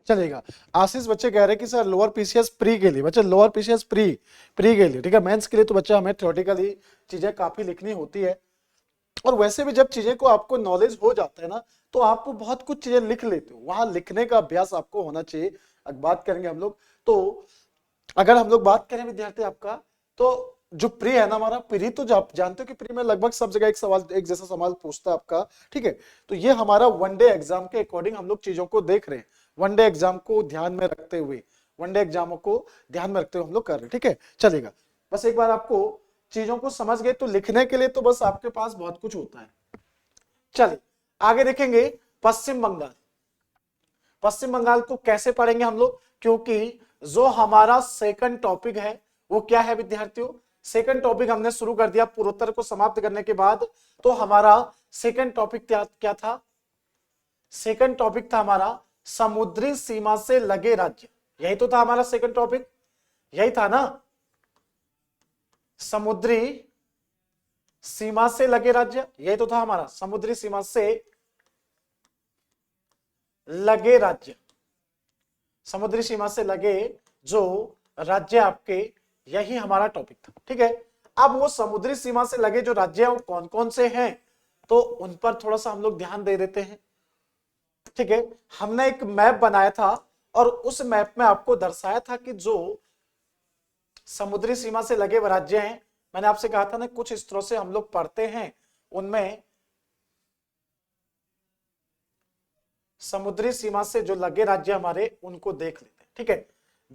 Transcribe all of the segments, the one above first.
चलेगा। आशीष बच्चे कह रहे हैं कि सर लोअर पीसीएस प्री के लिए, बच्चे लोअर पीसीएस प्री के लिए, ठीक है, मेंस के लिए तो बच्चा हमें थ्योरेटिकली चीजें काफी लिखनी होती है, और वैसे भी जब चीजें को आपको नॉलेज हो जाता है ना तो आप बहुत कुछ चीजें लिख लेते हो, वहां लिखने का अभ्यास आपको होना चाहिए। अब बात करेंगे हम लोग, तो अगर हम लोग बात करें विद्यार्थी आपका, तो जो प्री है ना हमारा, प्री तो आप जानते हो कि प्री में लगभग सब जगह एक सवाल, एक जैसा सवाल पूछता है आपका, ठीक है। तो ये हमारा वनडे एग्जाम के अकॉर्डिंग हम लोग चीजों को देख रहे हैं, वनडे एग्जाम को ध्यान में रखते हुए, वनडे एग्जामों को ध्यान में रखते हुए हम लोग कर रहे हैं, ठीक है। चलेगा, बस एक बार आपको चीजों को समझ गए तो लिखने के लिए तो बस आपके पास बहुत कुछ होता है। चलिए आगे देखेंगे पश्चिम बंगाल। पश्चिम बंगाल को कैसे पढ़ेंगे हम लोग, क्योंकि जो हमारा सेकंड टॉपिक है वो क्या है विद्यार्थियों, सेकंड टॉपिक हमने शुरू कर दिया पूर्वोत्तर को समाप्त करने के बाद। तो हमारा सेकंड टॉपिक क्या था, सेकंड टॉपिक था हमारा समुद्री सीमा से लगे राज्य, यही तो था हमारा सेकंड टॉपिक, यही था ना, समुद्री सीमा से लगे राज्य, यही तो था हमारा, समुद्री सीमा से लगे राज्य, समुद्री सीमा से लगे जो राज्य आपके, यही हमारा टॉपिक था, ठीक है। अब वो समुद्री सीमा से लगे जो राज्य हैं वो कौन कौन से हैं, तो उन पर थोड़ा सा हम लोग ध्यान दे देते हैं, ठीक है। हमने एक मैप बनाया था और उस मैप में आपको दर्शाया था कि जो समुद्री सीमा से लगे हुए राज्य हैं, मैंने आपसे कहा था ना कुछ स्त्रोत से हम लोग पढ़ते हैं, उनमें समुद्री सीमा से जो लगे राज्य हमारे उनको देख लेते हैं, ठीक है।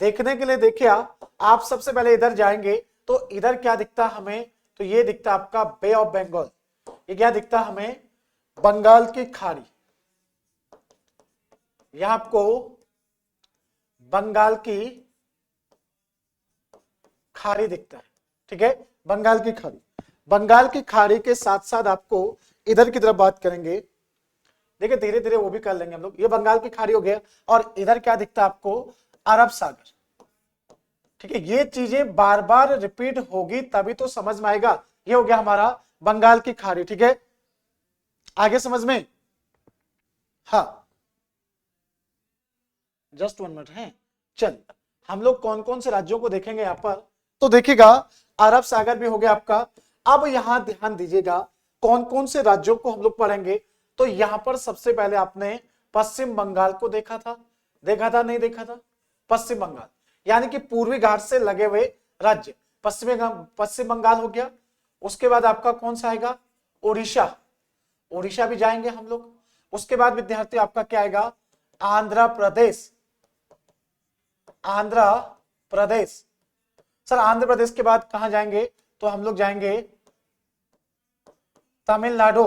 देखने के लिए देखिए आप सबसे पहले इधर जाएंगे तो इधर क्या दिखता हमें, तो ये दिखता आपका बे ऑफ बंगाल, ये क्या दिखता हमें, बंगाल की खाड़ी, यह आपको बंगाल की खाड़ी दिखता है, ठीक है, बंगाल की खाड़ी। बंगाल की खाड़ी के साथ साथ आपको इधर की तरफ बात करेंगे, देखिए धीरे धीरे वो भी कर लेंगे हम लोग, ये बंगाल की खाड़ी हो गया, और इधर क्या दिखता है आपको, अरब सागर, ठीक है। ये चीजें बार बार रिपीट होगी तभी तो समझ में आएगा, ये हो गया हमारा बंगाल की खाड़ी, ठीक है, आगे समझ में, हाँ जस्ट 1 मिनट है। चल हम लोग कौन कौन से राज्यों को देखेंगे यहां पर, तो देखिएगा अरब सागर भी हो गया आपका। अब यहां ध्यान दीजिएगा कौन कौन से राज्यों को हम लोग पढ़ेंगे, तो यहां पर सबसे पहले आपने पश्चिम बंगाल को देखा था, नहीं देखा था, पश्चिम बंगाल यानी कि पूर्वी घाट से लगे हुए राज्य, पश्चिम बंगाल हो गया। उसके बाद आपका कौन सा आएगा, उड़ीसा, उड़ीसा भी जाएंगे हम लोग। उसके बाद विद्यार्थी आपका क्या आएगा, आंध्र प्रदेश, आंध्र प्रदेश। सर आंध्र प्रदेश के बाद कहां जाएंगे, तो हम लोग जाएंगे तमिलनाडु,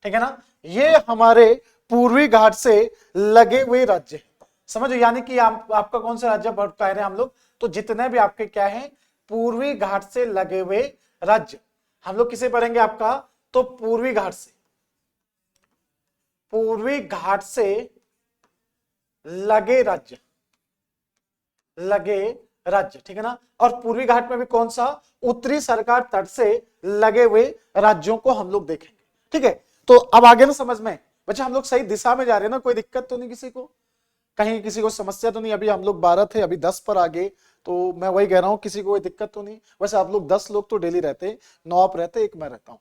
ठीक है ना। ये हमारे पूर्वी घाट से लगे हुए राज्य हैं, समझो, यानी कि आपका कौन सा राज्य कह रहे हैं हम लोग, तो जितने भी आपके क्या है पूर्वी घाट से लगे हुए राज्य, हम लोग किसे पढ़ेंगे आपका, तो पूर्वी घाट से, पूर्वी घाट से लगे राज्य, लगे राज्य, ठीक है ना। और पूर्वी घाट में भी कौन सा, उत्तरी सरकार तट से लगे हुए राज्यों को हम लोग देखेंगे, ठीक है। तो अब आगे ना समझ में बच्चा, हम लोग सही दिशा में जा रहे हैं ना, कोई दिक्कत तो नहीं किसी को, कहीं किसी को समस्या तो नहीं, अभी हम लोग 12 थे अभी 10 पर आ गए, तो मैं वही कह रहा हूं किसी को कोई दिक्कत तो नहीं। वैसे आप लोग 10 लोग तो डेली रहते, 9 आप रहते, 1 मैं रहता हूं,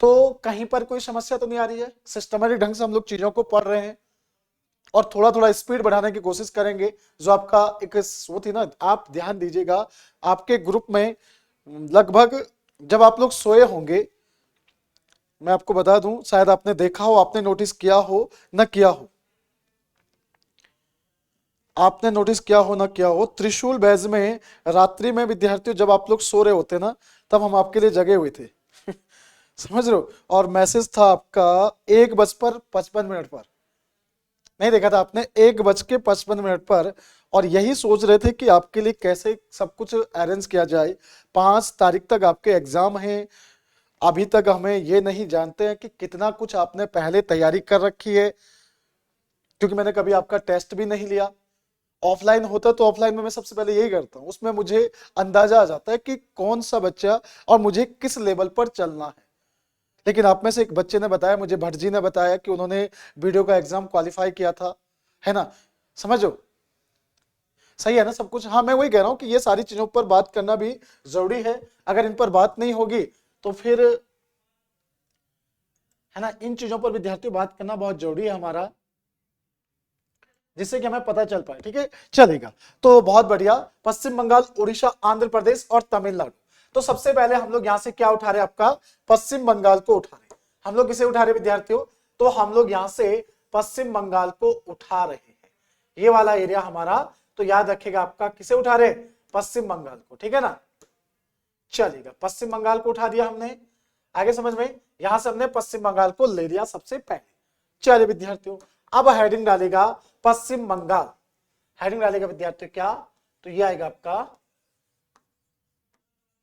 तो कहीं पर कोई समस्या तो नहीं आ रही है, सिस्टमेटिक ढंग से हम लोग चीजों को पढ़ रहे हैं और थोड़ा थोड़ा स्पीड बढ़ाने की कोशिश करेंगे। जो आपका एक वो थी ना, आप ध्यान दीजिएगा आपके ग्रुप में लगभग जब आप लोग सोए होंगे, मैं आपको बता दूं, शायद आपने देखा हो, आपने नोटिस किया हो न किया हो, आपने नोटिस किया हो ना किया हो, त्रिशूल बैच में रात्रि में विद्यार्थियों जब आप लोग सो रहे होते ना, तब हम आपके लिए जगे हुए थे समझ रहे हो, और मैसेज था आपका 1:55 पर, नहीं देखा था आपने, 1:55 पर, और यही सोच रहे थे कि आपके लिए कैसे सब कुछ अरेंज किया जाए। 5 तारीख तक आपके एग्जाम हैं, अभी तक हमें ये नहीं जानते हैं कि कितना कुछ आपने पहले तैयारी कर रखी है, क्योंकि मैंने कभी आपका टेस्ट भी नहीं लिया। ऑफलाइन होता तो ऑफलाइन में मैं सबसे पहले यही करता हूँ, उसमें मुझे अंदाजा आ जाता है कि कौन सा बच्चा और मुझे किस लेवल पर चलना है। लेकिन आप में से एक बच्चे ने बताया, मुझे भट्ट जी ने बताया कि उन्होंने वीडियो का एग्जाम क्वालिफाई किया था, है ना, समझो, सही है ना सब कुछ। हाँ मैं वही कह रहा हूं कि ये सारी चीजों पर बात करना भी जरूरी है, अगर इन पर बात नहीं होगी तो फिर, है ना, इन चीजों पर विद्यार्थियों बात करना बहुत जरूरी है हमारा, जिससे कि हमें पता चल पाए, ठीक है, चलेगा। तो बहुत बढ़िया, पश्चिम बंगाल, उड़ीसा, आंध्र प्रदेश और तमिलनाडु। तो सबसे पहले हम लोग यहां से क्या उठा रहे हैं, आपका पश्चिम बंगाल को उठा रहे हैं। हम लोग किसे उठा रहे विद्यार्थियों, तो हम लोग यहां से पश्चिम बंगाल को उठा रहे हैं, ये वाला एरिया हमारा। तो याद रखिएगा आपका किसे उठा रहे, पश्चिम बंगाल को, ठीक है ना, चलेगा, पश्चिम बंगाल को उठा दिया हमने। आगे समझ में, यहां से हमने पश्चिम बंगाल को ले लिया सबसे पहले। चलिए विद्यार्थियों, अब हेडिंग डालेगा पश्चिम बंगाल, हेडिंग डालेगा विद्यार्थियों क्या, तो ये आएगा आपका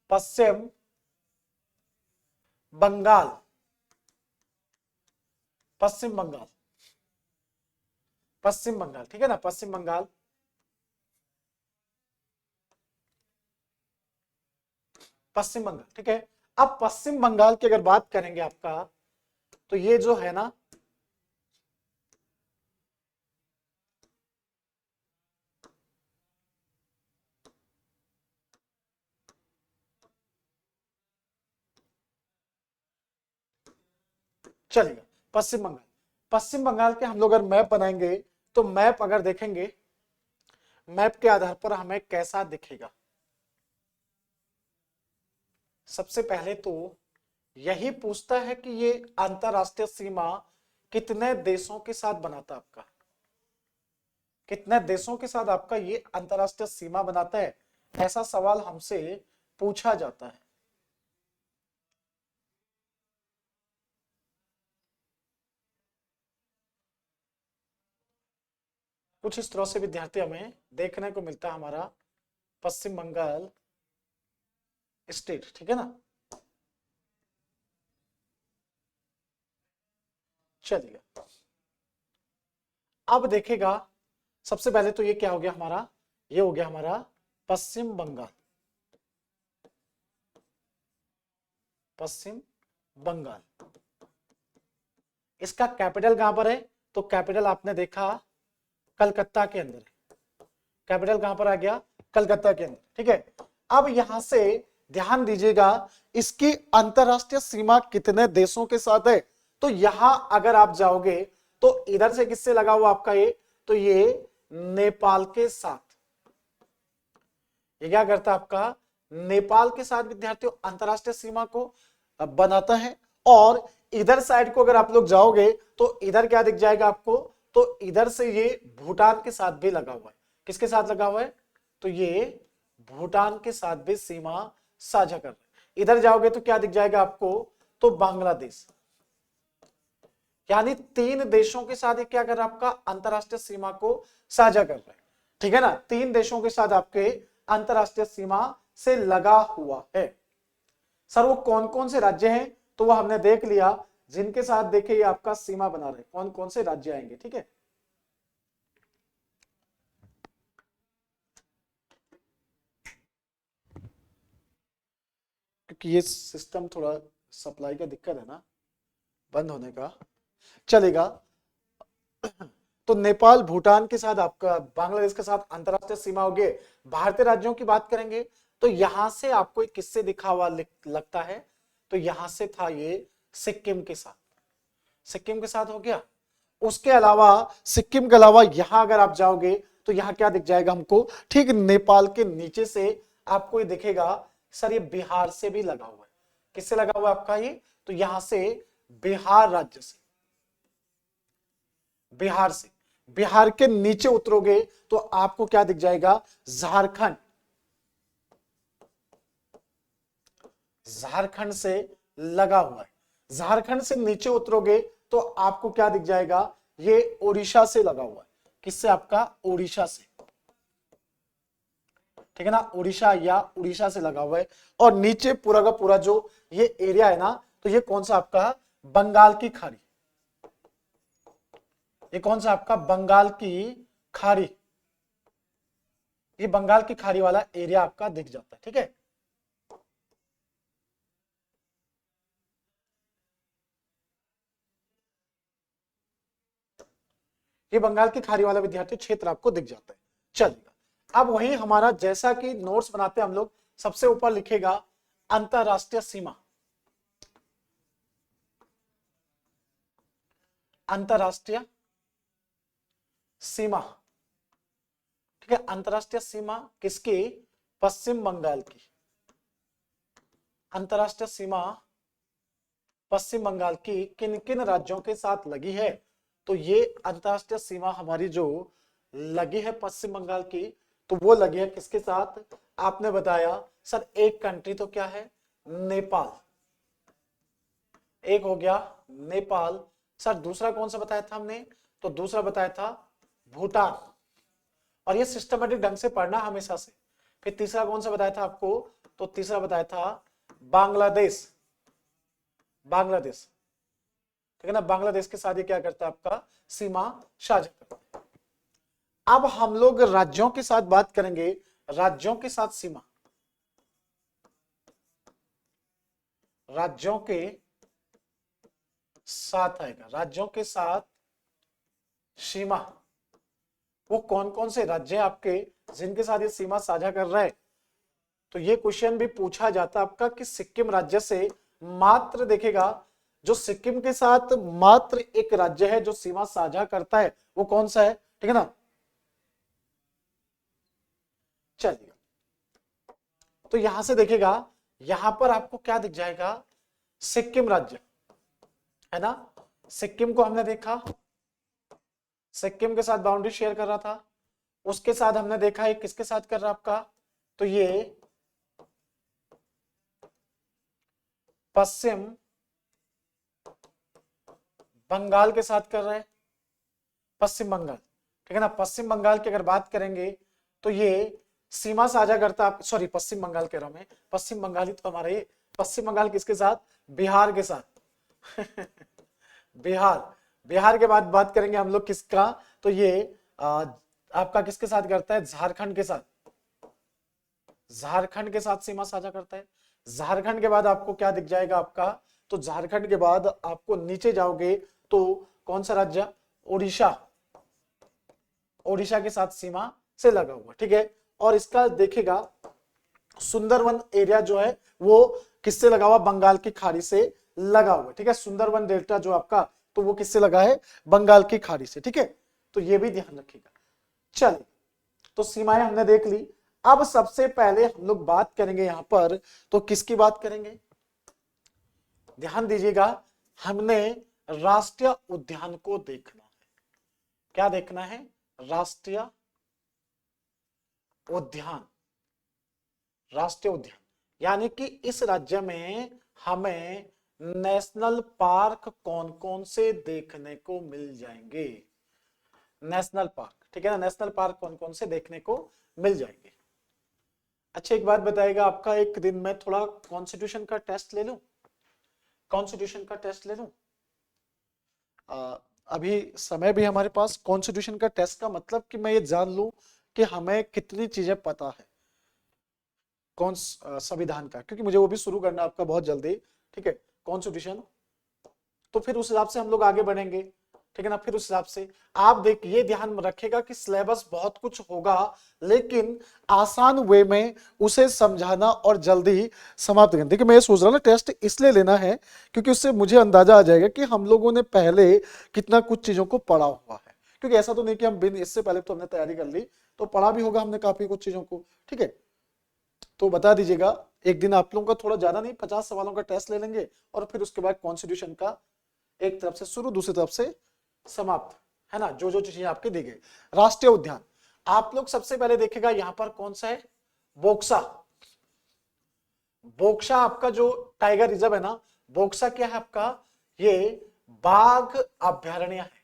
पश्चिम बंगाल, पश्चिम बंगाल, पश्चिम बंगाल, ठीक है ना, पश्चिम बंगाल, पश्चिम बंगाल, ठीक है। अब पश्चिम बंगाल की अगर बात करेंगे आपका, तो ये जो है ना, चलेगा, पश्चिम बंगाल, पश्चिम बंगाल के हम लोग अगर मैप बनाएंगे, तो मैप अगर देखेंगे, मैप के आधार पर हमें कैसा दिखेगा, सबसे पहले तो यही पूछता है कि ये अंतरराष्ट्रीय सीमा कितने देशों के साथ बनाता है आपका, कितने देशों के साथ आपका ये अंतरराष्ट्रीय सीमा बनाता है, ऐसा सवाल हमसे पूछा जाता है। कुछ इस तरह से विद्यार्थी हमें देखने को मिलता है हमारा पश्चिम बंगाल स्टेट, ठीक है ना, चलिए अब देखेगा, सबसे पहले तो ये क्या हो गया हमारा, ये हो गया हमारा पश्चिम बंगाल, पश्चिम बंगाल, इसका कैपिटल कहां पर है, तो कैपिटल आपने देखा कलकत्ता के अंदर, कैपिटल कहां पर आ गया, कलकत्ता के अंदर, ठीक है। अब यहां से ध्यान दीजिएगा, इसकी अंतरराष्ट्रीय सीमा कितने देशों के साथ है, तो यहां अगर आप जाओगे तो इधर से किससे लगा हुआ आपका ये, तो ये नेपाल के साथ, ये क्या करता है आपका, नेपाल के साथ विद्यार्थियों अंतरराष्ट्रीय सीमा को बनाता है। और इधर साइड को अगर आप लोग जाओगे तो इधर क्या दिख जाएगा आपको, तो इधर से ये भूटान के साथ भी लगा हुआ है, किसके साथ लगा हुआ है, तो ये भूटान के साथ भी सीमा साझा कर रहे हैं। इधर जाओगे तो क्या दिख जाएगा आपको, तो बांग्लादेश, यानी तीन देशों के साथ क्या कर रहा है, आपका अंतरराष्ट्रीय सीमा को साझा कर रहा है, ठीक है ना, तीन देशों के साथ आपके अंतरराष्ट्रीय सीमा से लगा हुआ है। सर वो कौन कौन से राज्य हैं, तो वो हमने देख लिया, जिनके साथ देखे ये आपका सीमा बना रहे, कौन कौन से राज्य आएंगे, ठीक है। क्योंकि ये सिस्टम थोड़ा सप्लाई का दिक्कत है ना, बंद होने का, चलेगा। तो नेपाल भूटान के साथ आपका बांग्लादेश के साथ अंतरराष्ट्रीय सीमा हो गए। भारतीय राज्यों की बात करेंगे तो यहां से आपको एक किससे दिखा हुआ लगता है, तो यहां से था ये सिक्किम के साथ, सिक्किम के साथ हो गया। उसके अलावा सिक्किम के अलावा यहां अगर आप जाओगे तो यहां क्या दिख जाएगा हमको, ठीक नेपाल के नीचे से आपको ये दिखेगा, सर ये बिहार से भी लगा हुआ है, किससे लगा हुआ है आपका ये, तो यहां से बिहार राज्य से, बिहार से, बिहार के नीचे उतरोगे तो आपको क्या दिख जाएगा, झारखंड, झारखंड से लगा हुआ है। झारखंड से नीचे उतरोगे तो आपको क्या दिख जाएगा, ये ओडिशा से लगा हुआ है, किससे आपका, ओडिशा से, ठीक है ना, ओडिशा या उड़ीसा से लगा हुआ है। और नीचे पूरा का पूरा जो ये एरिया है ना, तो ये कौन सा आपका, बंगाल की खाड़ी, ये कौन सा आपका, बंगाल की खाड़ी, ये बंगाल की खाड़ी वाला एरिया आपका दिख जाता है, ठीक है। ये बंगाल की खाड़ी वाला विद्यार्थी क्षेत्र आपको दिख जाता है। चलिएगा, अब वही हमारा जैसा कि नोट्स बनाते हैं हम लोग, सबसे ऊपर लिखेगा अंतरराष्ट्रीय सीमा, अंतरराष्ट्रीय सीमा, ठीक है। अंतरराष्ट्रीय सीमा किसकी? पश्चिम बंगाल की। अंतरराष्ट्रीय सीमा पश्चिम बंगाल की किन किन राज्यों के साथ लगी है? तो ये अंतरराष्ट्रीय सीमा हमारी जो लगी है पश्चिम बंगाल की, तो वो लगी है किसके साथ? आपने बताया सर एक कंट्री तो क्या है? नेपाल। एक हो गया नेपाल। सर दूसरा कौन सा बताया था हमने? तो दूसरा बताया था भूटान, और ये सिस्टमेटिक ढंग से पढ़ना हमेशा से। फिर तीसरा कौन सा बताया था आपको? तो तीसरा बताया था बांग्लादेश। बांग्लादेश, ठीक है ना, बांग्लादेश के साथ ये क्या करता है? आपका सीमा साझा करता है। अब हम लोग राज्यों के साथ बात करेंगे, राज्यों के साथ सीमा, राज्यों के साथ आएगा, राज्यों के साथ सीमा। वो कौन कौन से राज्य आपके जिनके साथ ये सीमा साझा कर रहा है? तो ये क्वेश्चन भी पूछा जाता है आपका कि सिक्किम राज्य से मात्र, देखेगा जो सिक्किम के साथ मात्र एक राज्य है जो सीमा साझा करता है, वो कौन सा है? ठीक है ना। चलिए, तो यहां से देखेगा, यहां पर आपको क्या दिख जाएगा? सिक्किम राज्य है ना। सिक्किम को हमने देखा, सिक्किम के साथ बाउंड्री शेयर कर रहा था। उसके साथ हमने देखा है किसके साथ कर रहा है आपका? तो ये पश्चिम बंगाल के साथ कर रहा है, पश्चिम बंगाल, ठीक है ना। पश्चिम बंगाल की अगर बात करेंगे तो ये सीमा साझा करता, सॉरी पश्चिम बंगाल कह रहा हूं मैं, पश्चिम बंगाल ही तो हमारा ये। पश्चिम बंगाल किसके साथ? बिहार के साथ बिहार, बिहार के बाद बात करेंगे हम लोग किसका? तो ये आपका किसके साथ करता है? झारखंड के साथ, झारखंड के साथ सीमा साझा करता है। झारखंड के बाद आपको क्या दिख जाएगा आपका? तो झारखंड के बाद आपको नीचे जाओगे तो कौन सा राज्य? ओडिशा, ओडिशा के साथ सीमा से लगा हुआ, ठीक है। और इसका देखेगा सुंदरवन एरिया जो है वो किससे लगा हुआ? बंगाल की खाड़ी से लगा हुआ, ठीक है। सुंदरवन डेल्टा जो आपका, तो वो किससे लगा है? बंगाल की खाड़ी से, ठीक है। तो ये भी ध्यान रखिएगा। चलिए, तो सीमाएं हमने देख ली। अब सबसे पहले हम लोग बात करेंगे यहां पर, तो किसकी बात करेंगे? ध्यान दीजिएगा, हमने राष्ट्रीय उद्यान को देखना है। क्या देखना है? राष्ट्रीय उद्यान, राष्ट्रीय उद्यान, यानी कि इस राज्य में हमें नेशनल पार्क कौन कौन से देखने को मिल जाएंगे? नेशनल पार्क, ठीक है ना, नेशनल पार्क कौन कौन से देखने को मिल जाएंगे? अच्छा एक बात बताइएगा, आपका एक दिन में थोड़ा कॉन्स्टिट्यूशन का टेस्ट ले लूं? कॉन्स्टिट्यूशन का टेस्ट ले लूं? अभी समय भी हमारे पास। कॉन्स्टिट्यूशन का टेस्ट का मतलब कि मैं ये जान लूं कि हमें कितनी चीजें पता है कौन संविधान का, क्योंकि मुझे वो भी शुरू करना आपका बहुत जल्दी, ठीक है, कॉन्स्टिट्यूशन। तो फिर उस हिसाब से हम लोग आगे बढ़ेंगे, ठीक है ना। फिर उस हिसाब से आप देखिए, ध्यान रखेगा कि सिलेबस बहुत कुछ होगा, लेकिन आसान वे में उसे समझाना और जल्दी समाप्त करना। देखिए मैं ये सोच रहा हूँ ना, टेस्ट इसलिए लेना है क्योंकि उससे मुझे अंदाजा आ जाएगा कि हम लोगों ने पहले कितना कुछ चीजों को पढ़ा हुआ है। क्योंकि ऐसा तो नहीं कि हम बिन इससे पहले तो हमने तैयारी कर ली, तो पढ़ा भी होगा हमने काफी कुछ चीजों को, ठीक है। तो बता दीजिएगा, एक दिन आप लोगों का थोड़ा ज्यादा नहीं, 50 सवालों का टेस्ट ले लेंगे, और फिर उसके बाद कॉन्स्टिट्यूशन का एक तरफ से शुरू, दूसरी तरफ से समाप्त, है ना। जो जो चीजें आपके दी गई। राष्ट्रीय उद्यान आप लोग सबसे पहले देखेगा यहां पर कौन सा है? बोक्सा। बोक्सा आपका जो टाइगर रिजर्व है ना, बोक्सा क्या है आपका? ये बाघ अभ्यारण्य है।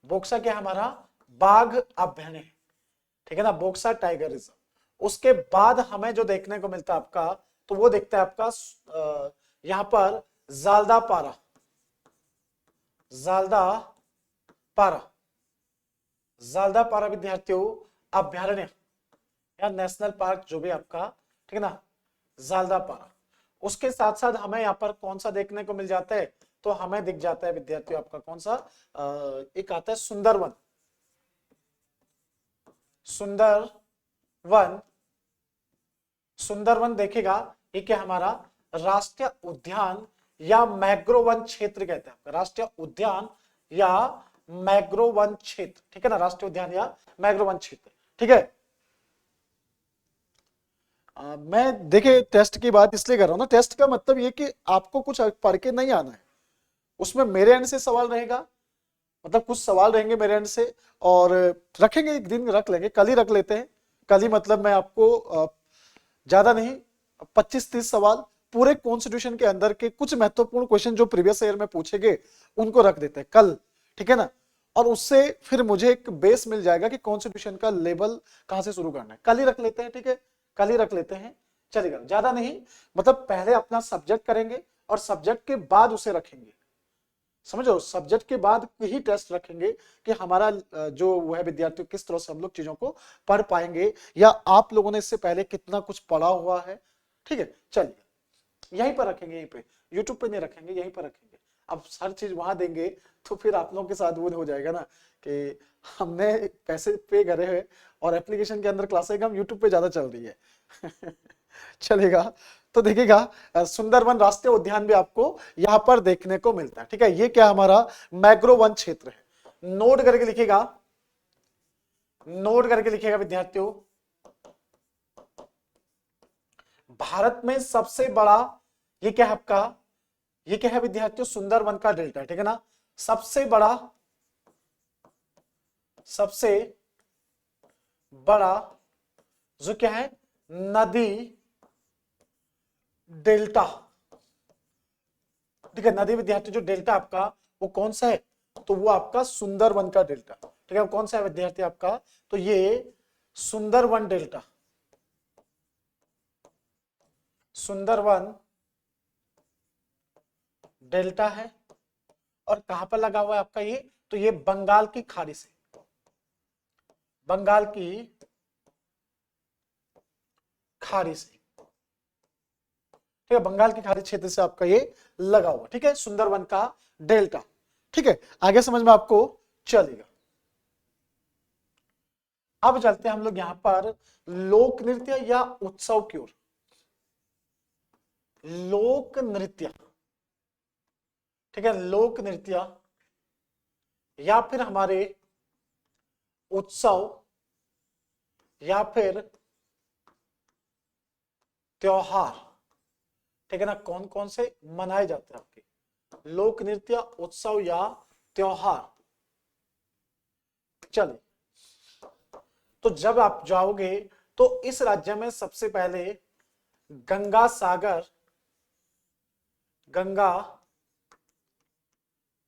बोक्सा क्या है हमारा? बाघ अभ्यारण्य, ठीक है ना, बोक्सा टाइगर रिजर्व। उसके बाद हमें जो देखने को मिलता है आपका, तो वो देखता है आपका यहां पर जालदा पारा, जालदा पारा, जालदा पारा विद्यार्थियों अभ्यारण्य या नेशनल पार्क जो भी आपका, ठीक है ना, जालदा पारा। उसके साथ साथ हमें यहाँ पर कौन सा देखने को मिल जाता है? तो हमें दिख जाता है विद्यार्थियों आपका कौन सा, एक आता है सुंदरवन। सुंदरवन, सुंदरवन देखेगा ये क्या हमारा राष्ट्रीय उद्यान या मैग्रो वन क्षेत्र कहते हैं, राष्ट्रीय उद्यान या मैग्रो वन क्षेत्र, ठीक है ना, राष्ट्रीय उद्यान या मैग्रो वन क्षेत्र, ठीक है। मैं देखे टेस्ट की बात इसलिए कर रहा हूं ना, टेस्ट का मतलब ये कि आपको कुछ पढ़ के नहीं आना है, उसमें मेरे एंड से सवाल रहेगा, मतलब कुछ सवाल रहेंगे मेरे एंड से, और रखेंगे, एक दिन रख लेंगे, कल ही रख लेते हैं, कल ही मतलब मैं आपको ज्यादा नहीं 25-30 सवाल पूरे कॉन्स्टिट्यूशन के अंदर के कुछ महत्वपूर्ण क्वेश्चन जो प्रीवियस ईयर में पूछे गए उनको रख देते हैं कल, ठीक है ना। और उससे फिर मुझे एक बेस मिल जाएगा कि कॉन्स्टिट्यूशन का लेवल कहां से शुरू करना है, कल ही रख लेते हैं, ठीक है, कल ही रख लेते हैं, चलेगा, ज्यादा नहीं, मतलब पहले अपना सब्जेक्ट करेंगे और सब्जेक्ट के बाद उसे रखेंगे, समझो, सब्जेक्ट के बाद ही टेस्ट रखेंगे कि हमारा जो वह विद्यार्थियों किस तरह से हम लोग चीजों को पढ़ पाएंगे, या आप लोगों ने इससे पहले कितना कुछ पढ़ा हुआ है, ठीक है। चलिए यहीं पर रखेंगे, यहीं पे, यूट्यूब पे नहीं रखेंगे, यहीं पर रखेंगे। अब हर चीज वहां देंगे तो फिर आप लोगों के साथ वो हो जाएगा ना कि हमने पैसे पे करे हुए और एप्लीकेशन के अंदर क्लासें हम यूट्यूब पे ज्यादा चल रही है चलेगा। तो देखिएगा सुंदरवन राष्ट्रीय उद्यान भी आपको यहां पर देखने को मिलता है, ठीक है। ये क्या हमारा मैग्रो वन क्षेत्र है, नोट करके लिखिएगा, नोट करके लिखिएगा विद्यार्थियों। भारत में सबसे बड़ा ये क्या है आपका, ये क्या है विद्यार्थियों, सुंदरवन का डेल्टा, ठीक है ना, सबसे बड़ा, सबसे बड़ा जो क्या है नदी डेल्टा, ठीक है, नदी विद्यार्थी जो डेल्टा आपका वो कौन सा है, तो वो आपका सुंदरवन का डेल्टा, ठीक है, कौन सा है विद्यार्थी आपका, तो ये सुंदरवन डेल्टा, सुंदरवन डेल्टा है। और कहां पर लगा हुआ है आपका ये, तो ये बंगाल की खाड़ी से, बंगाल की खाड़ी से, ठीक है, बंगाल की खाड़ी क्षेत्र से आपका ये लगा हुआ, ठीक है, सुंदरवन का डेल्टा, ठीक है, आगे समझ में आपको चलेगा। अब चलते हैं हम लोग यहां पर लोक नृत्य या उत्सव की ओर। लोक नृत्य, ठीक है, लोक नृत्य या फिर हमारे उत्सव या फिर त्योहार, ठीक है ना, कौन कौन से मनाए जाते हैं आपके लोक नृत्य, उत्सव या त्योहार। चलिए, तो जब आप जाओगे तो इस राज्य में सबसे पहले गंगा सागर,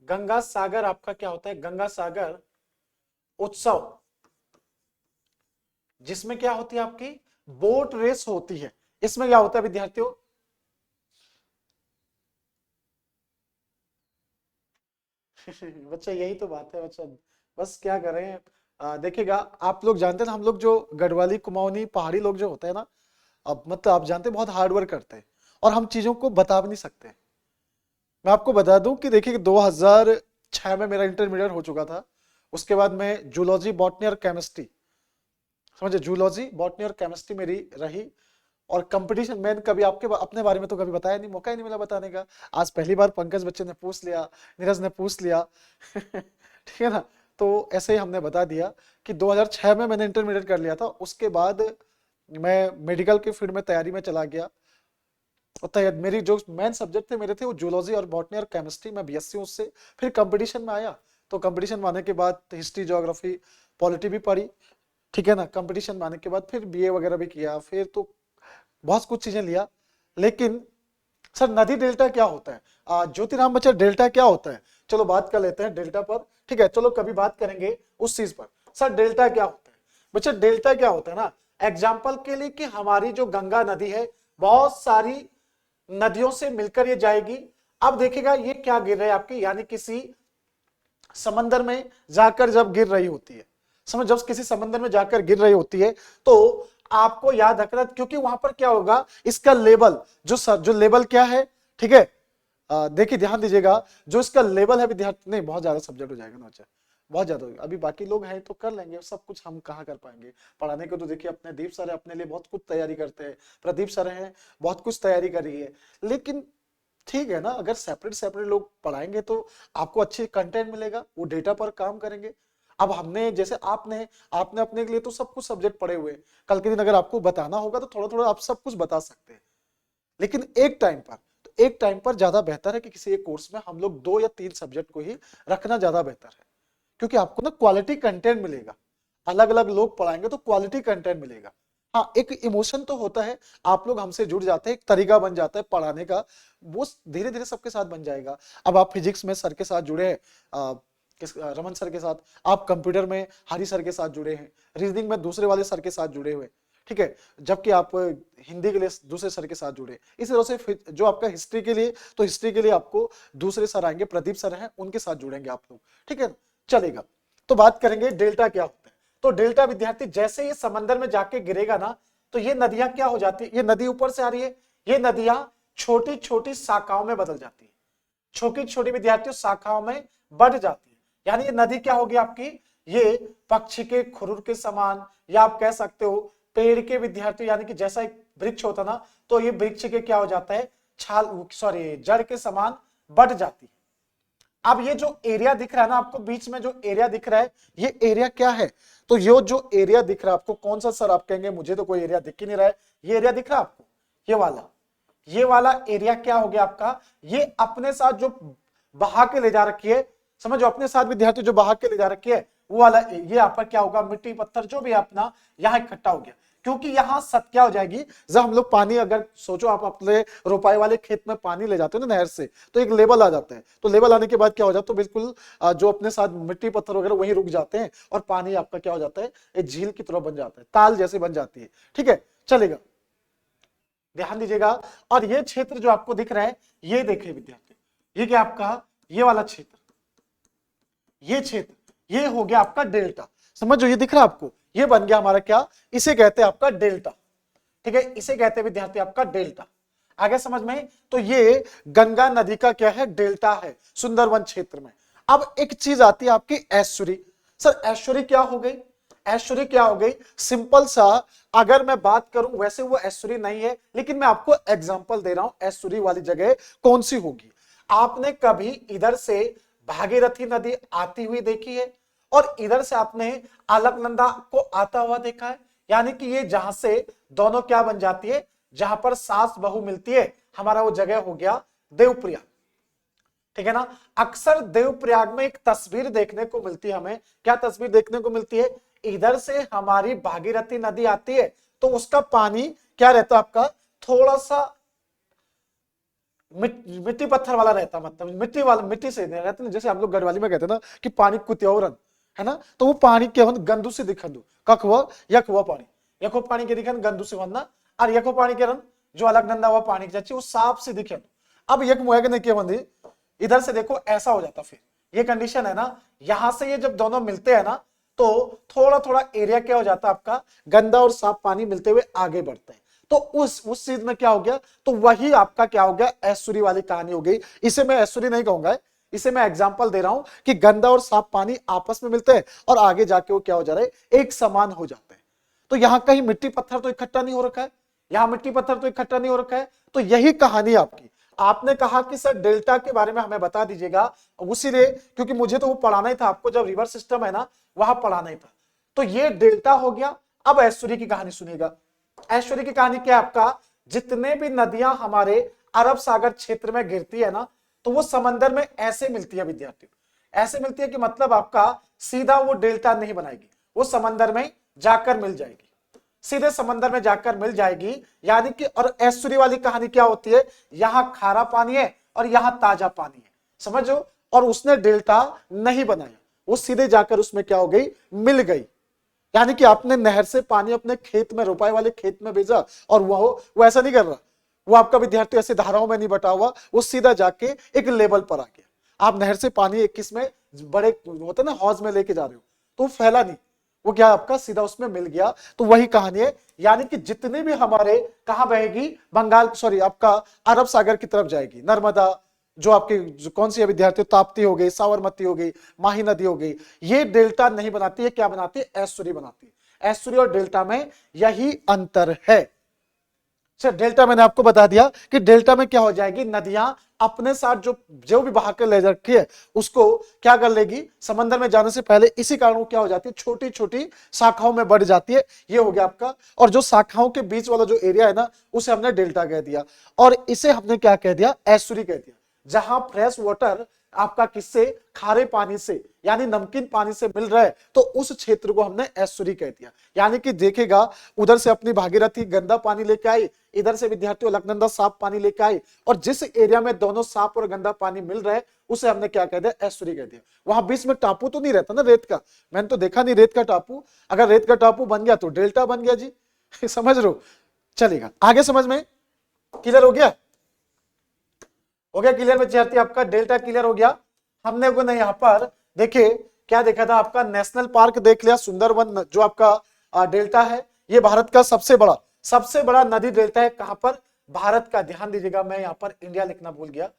गंगा सागर आपका क्या होता है, गंगा सागर उत्सव, जिसमें क्या होती है आपकी बोट रेस होती है। इसमें क्या होता है विद्यार्थियों, बच्चा यही तो बात है बच्चा, बस क्या करें, देखिएगा आप लोग जानते हैं ना, हम लोग जो गढ़वाली कुमाऊनी पहाड़ी लोग जो होते हैं ना, अब मतलब आप जानते हैं बहुत हार्ड वर्क करते हैं और हम चीजों को बता भी नहीं सकते। मैं आपको बता दूं कि देखिए 2006 में मेरा इंटरमीडिएट हो चुका था, उसके बाद मैं जूलॉजी, बॉटनी और केमिस्ट्री, समझे, जूलॉजी, बॉटनी और केमिस्ट्री मेरी रही। और कंपटीशन में कभी आपके अपने बारे में तो कभी बताया नहीं, मौका ही नहीं मिला बताने का। आज पहली बार पंकज बच्चे ने पूछ लिया, नीरज ने पूछ लिया ठीक है ना, तो ऐसे ही हमने बता दिया कि 2006 में मैंने इंटरमीडिएट कर लिया था। उसके बाद मैं मेडिकल के फील्ड में तैयारी में चला गया, और मेरी जो मेन सब्जेक्ट थे मेरे थे वो जूलॉजी और बॉटनी और केमिस्ट्री, मैं बीएससी उससे। फिर कंपटीशन में आया, तो कंपटीशन में आने के बाद हिस्ट्री, ज्योग्राफी, पॉलिटी भी पढ़ी, ठीक है ना। कंपटीशन में आने के बाद फिर बीए वगैरह भी किया, फिर तो बहुत कुछ चीजें लिया। लेकिन सर नदी डेल्टा क्या होता है, ज्योतिराम बच्चा डेल्टा क्या होता है, चलो बात कर लेते हैं डेल्टा पर, ठीक है, चलो कभी बात करेंगे उस चीज पर। सर डेल्टा क्या होता है बच्चा, डेल्टा क्या होता है ना, एग्जाम्पल के लिए कि हमारी जो गंगा नदी है बहुत सारी नदियों से मिलकर ये जाएगी। अब देखिएगा ये क्या गिर रहा है आपकी, यानी किसी समंदर में जाकर जब गिर रही होती है, समझ, जब किसी समंदर में जाकर गिर रही होती है तो आपको याद रखना, क्योंकि वहां पर क्या होगा, इसका लेवल जो लेवल क्या है, ठीक है, देखिए ध्यान दीजिएगा, जो इसका लेवल है विद्यार्थी, नहीं बहुत ज्यादा सब्जेक्ट हो जाएगा ना बच्चा, बहुत ज्यादा होगा। अभी बाकी लोग हैं तो कर लेंगे, सब कुछ हम कहाँ कर पाएंगे पढ़ाने को। तो देखिए अपने दीप सर अपने लिए बहुत कुछ तैयारी करते हैं, प्रदीप सर हैं बहुत कुछ तैयारी करी है, लेकिन ठीक है ना, अगर सेपरेट सेपरेट लोग पढ़ाएंगे तो आपको अच्छे कंटेंट मिलेगा, वो डेटा पर काम करेंगे। अब हमने जैसे आपने आपने अपने के लिए तो सब कुछ सब्जेक्ट पढ़े हुए, कल के दिन अगर आपको बताना होगा तो थोड़ा थोड़ा आप सब कुछ बता सकते हैं, लेकिन एक टाइम पर ज्यादा बेहतर है कि किसी एक कोर्स में हम लोग 2 या 3 सब्जेक्ट को ही रखना ज्यादा बेहतर है, क्योंकि आपको ना क्वालिटी कंटेंट मिलेगा, अलग अलग लोग पढ़ाएंगे तो क्वालिटी कंटेंट मिलेगा। हाँ, एक इमोशन तो होता है, आप लोग हमसे जुड़ जाते हैं, एक तरीका बन जाता है पढ़ाने का, वो धीरे धीरे सबके साथ बन जाएगा। अब आप फिजिक्स में सर के साथ जुड़े हैं, रमन सर के साथ, आप कंप्यूटर में हरी सर के साथ जुड़े हैं, रीजनिंग में दूसरे वाले सर के साथ जुड़े हुए, ठीक है, जबकि आप हिंदी के लिए दूसरे सर के साथ जुड़े। इस तरह से जो आपका हिस्ट्री के लिए, तो हिस्ट्री के लिए आपको दूसरे सर आएंगे, प्रदीप सर हैं, उनके साथ जुड़ेंगे आप लोग, ठीक है, चलेगा। तो बात करेंगे डेल्टा क्या होता है। तो डेल्टा विद्यार्थी जैसे ये समंदर में जाके गिरेगा ना, तो ये नदियां क्या हो जाती है, ये नदी ऊपर से आ रही है, ये नदियां छोटी छोटी शाखाओं में बदल जाती है, छोटी छोटी विद्यार्थियों शाखाओं में बढ़ जाती है। यानी ये नदी क्या होगी आपकी, ये पक्षी के खुरुर के समान, या आप कह सकते हो पेड़ के विद्यार्थी, यानी कि जैसा एक वृक्ष होता ना, तो ये वृक्ष के क्या हो जाता है, जड़ के समान बढ़ जाती है। अब ये जो एरिया दिख रहा है ना आपको, बीच में जो एरिया दिख रहा है, ये एरिया क्या है, तो ये जो एरिया दिख रहा है आपको, कौन सा सर आप कहेंगे, मुझे तो कोई एरिया दिख ही नहीं रहा है, ये एरिया दिख रहा है आपको, ये वाला एरिया क्या हो गया आपका, ये अपने साथ जो बहा के ले जा रखी है, समझो अपने साथ विद्यार्थी जो बहा के ले जा रखी है, वो वाला ये यहाँ पर क्या होगा, मिट्टी पत्थर जो भी अपना यहाँ इकट्ठा हो गया, क्योंकि यहाँ सत क्या हो जाएगी, जब हम लोग पानी, अगर सोचो आप अपने रोपाई वाले खेत में पानी ले जाते हो ना नहर से, तो एक लेवल आ जाता है, तो लेवल आने के बाद क्या हो जाता है, तो बिल्कुल जो अपने साथ मिट्टी पत्थर वगैरह वहीं रुक जाते हैं, और पानी आपका क्या हो जाता है, एक झील की तरह बन जाता है, ताल जैसे बन जाती है, ठीक है, चलेगा, ध्यान दीजिएगा। और ये क्षेत्र जो आपको दिख रहा है, ये देखिए विद्यार्थी, ये क्या आपका, ये वाला क्षेत्र, ये क्षेत्र, ये हो गया आपका डेल्टा, समझो ये दिख रहा है आपको, ये बन गया हमारा क्या, इसे कहते हैं आपका डेल्टा, ठीक है, इसे कहते हैं विद्यार्थी आपका डेल्टा, आगे समझ में। तो ये गंगा नदी का क्या है, डेल्टा है सुंदरवन क्षेत्र में। अब एक चीज आती है आपकी एस्चुरी, सर एस्चुरी क्या हो गई, एस्चुरी क्या हो गई, सिंपल सा, अगर मैं बात करूं वैसे वो एस्चुरी नहीं है, लेकिन मैं आपको एग्जांपल दे रहा हूं एस्चुरी वाली जगह कौन सी होगी। आपने कभी इधर से भागीरथी नदी आती हुई देखी है, और इधर से आपने अलकनंदा को आता हुआ देखा है, यानी कि ये जहां से दोनों क्या बन जाती है, जहां पर सास बहू मिलती है, हमारा वो जगह हो गया देवप्रयाग, ठीक है ना। अक्सर देवप्रयाग में एक तस्वीर देखने को मिलती है, हमें क्या तस्वीर देखने को मिलती है, इधर से हमारी भागीरथी नदी आती है, तो उसका पानी क्या रहता है आपका, थोड़ा सा मिट्टी पत्थर वाला रहता, मतलब मिट्टी वाला, मिट्टी से रहते ना, जैसे हम लोग गढ़वाली में कहते हैं ना कि पानी कुत्योरन है ना, तो वो पानी क्या गंदू से दिखंदू कख हुआ यक हुआ पानी, यको पानी के दिखन गंदू से वरना, और यको पानी के रन जो अलग गंदा हुआ पानी के वो साफ से दिखे। अब यक मुएग ने किया बंदी, इधर से देखो ऐसा हो जाता, फिर ये कंडीशन है ना, यहां से ये जब दोनों मिलते हैं ना, तो थोड़ा थोड़ा एरिया क्या हो जाता है आपका, गंदा और साफ पानी मिलते हुए आगे बढ़ते हैं, तो उस चीज में क्या हो गया, तो वही आपका क्या हो गया, एस्चुरी वाली कहानी हो गई। इसे मैं एस्चुरी नहीं कहूंगा, इसे मैं एग्जांपल दे रहा हूं कि गंदा और साफ पानी आपस में मिलते हैं और आगे जाके वो क्या हो जा रहा है, एक समान हो जाते हैं। तो यहां कहीं मिट्टी पत्थर तो इकट्ठा नहीं हो रखा है, यहां मिट्टी पत्थर तो इकट्ठा नहीं हो रखा है, तो यही कहानी आपकी। आपने कहा कि सर डेल्टा के बारे में हमें बता दीजिएगा, उसीलिए क्योंकि मुझे तो वो पढ़ाना ही था आपको, जब रिवर सिस्टम है ना वहां पढ़ाना ही था, तो ये डेल्टा हो गया। अब ऐश्वर्य की कहानी सुनिएगा, ऐश्वर्य की कहानी क्या है आपका, जितने भी नदियां हमारे अरब सागर क्षेत्र में गिरती है ना, तो वो समंदर में ऐसे मिलती है विद्यार्थियों, ऐसे मिलती है कि मतलब आपका सीधा वो डेल्टा नहीं बनाएगी, वो समंदर में जाकर मिल जाएगी, सीधे समंदर में जाकर मिल जाएगी। यानी कि और ऐश्वर्य वाली कहानी क्या होती है, यहां खारा पानी है और यहां ताजा पानी है, समझो, और उसने डेल्टा नहीं बनाया, वो सीधे जाकर उसमें क्या हो गई, मिल गई। यानी कि आपने नहर से पानी अपने खेत में, रोपाई वाले खेत में भेजा, और वो ऐसा नहीं कर रहा, वो आपका विद्यार्थी ऐसे धाराओं में नहीं बटा हुआ, वो सीधा जाके एक लेवल पर आ गया। आप नहर से पानी एक किसमें बड़े होते ना हौज में लेके जा रहे हो, तो वो फैला नहीं, वो क्या आपका सीधा उसमें मिल गया। तो वही कहानी है, यानी कि जितने भी हमारे कहां बहेगी, बंगाल आपका अरब सागर की तरफ जाएगी, नर्मदा, जो आपकी जो कौन सी है विद्यार्थियों, ताप्ती हो गई, साबरमती हो गई, माही नदी हो गई, ये डेल्टा नहीं बनाती है, क्या बनाती है, एस्चुरी बनाती है। एस्चुरी और डेल्टा में यही अंतर है। सर डेल्टा मैंने आपको बता दिया कि डेल्टा में क्या हो जाएगी, नदियां अपने साथ जो जो भी बहा कर ले रखी है उसको क्या कर लेगी, समंदर में जाने से पहले, इसी कारण वो क्या हो जाती है, छोटी छोटी शाखाओं में बढ़ जाती है। ये हो गया आपका। और जो शाखाओं के बीच वाला जो एरिया है ना, उसे हमने डेल्टा कह दिया, और इसे हमने क्या कह दिया, एस्चुरी कह दिया। जहां फ्रेश वाटर आपका किससे, खारे पानी से यानी नमकीन पानी से मिल रहा है, तो उस क्षेत्र को हमने एस्चुरी कह दिया। यानी कि देखेगा, उधर से अपनी भागीरथी गंदा पानी लेके आई, इधर से विद्यार्थियों अलकनंदा साफ पानी लेके आई, और जिस एरिया में दोनों साफ और गंदा पानी मिल रहा है उसे हमने क्या कह दिया, एस्चुरी कह दिया। वहां बीच में टापू तो नहीं रहता ना रेत का, मैंने तो देखा नहीं रेत का टापू। अगर रेत का टापू बन गया तो डेल्टा बन गया जी। समझ लो, चलेगा आगे समझ में, क्लियर हो गया, हो गया क्लियर विद्यार्थी, आपका डेल्टा क्लियर हो गया। हमने को नहीं यहाँ पर देखिए क्या देखा था, आपका नेशनल पार्क देख लिया, सुंदरवन जो आपका डेल्टा है, ये भारत का सबसे बड़ा नदी डेल्टा है। कहां पर, भारत का, ध्यान दीजिएगा, मैं यहाँ पर इंडिया लिखना भूल गया,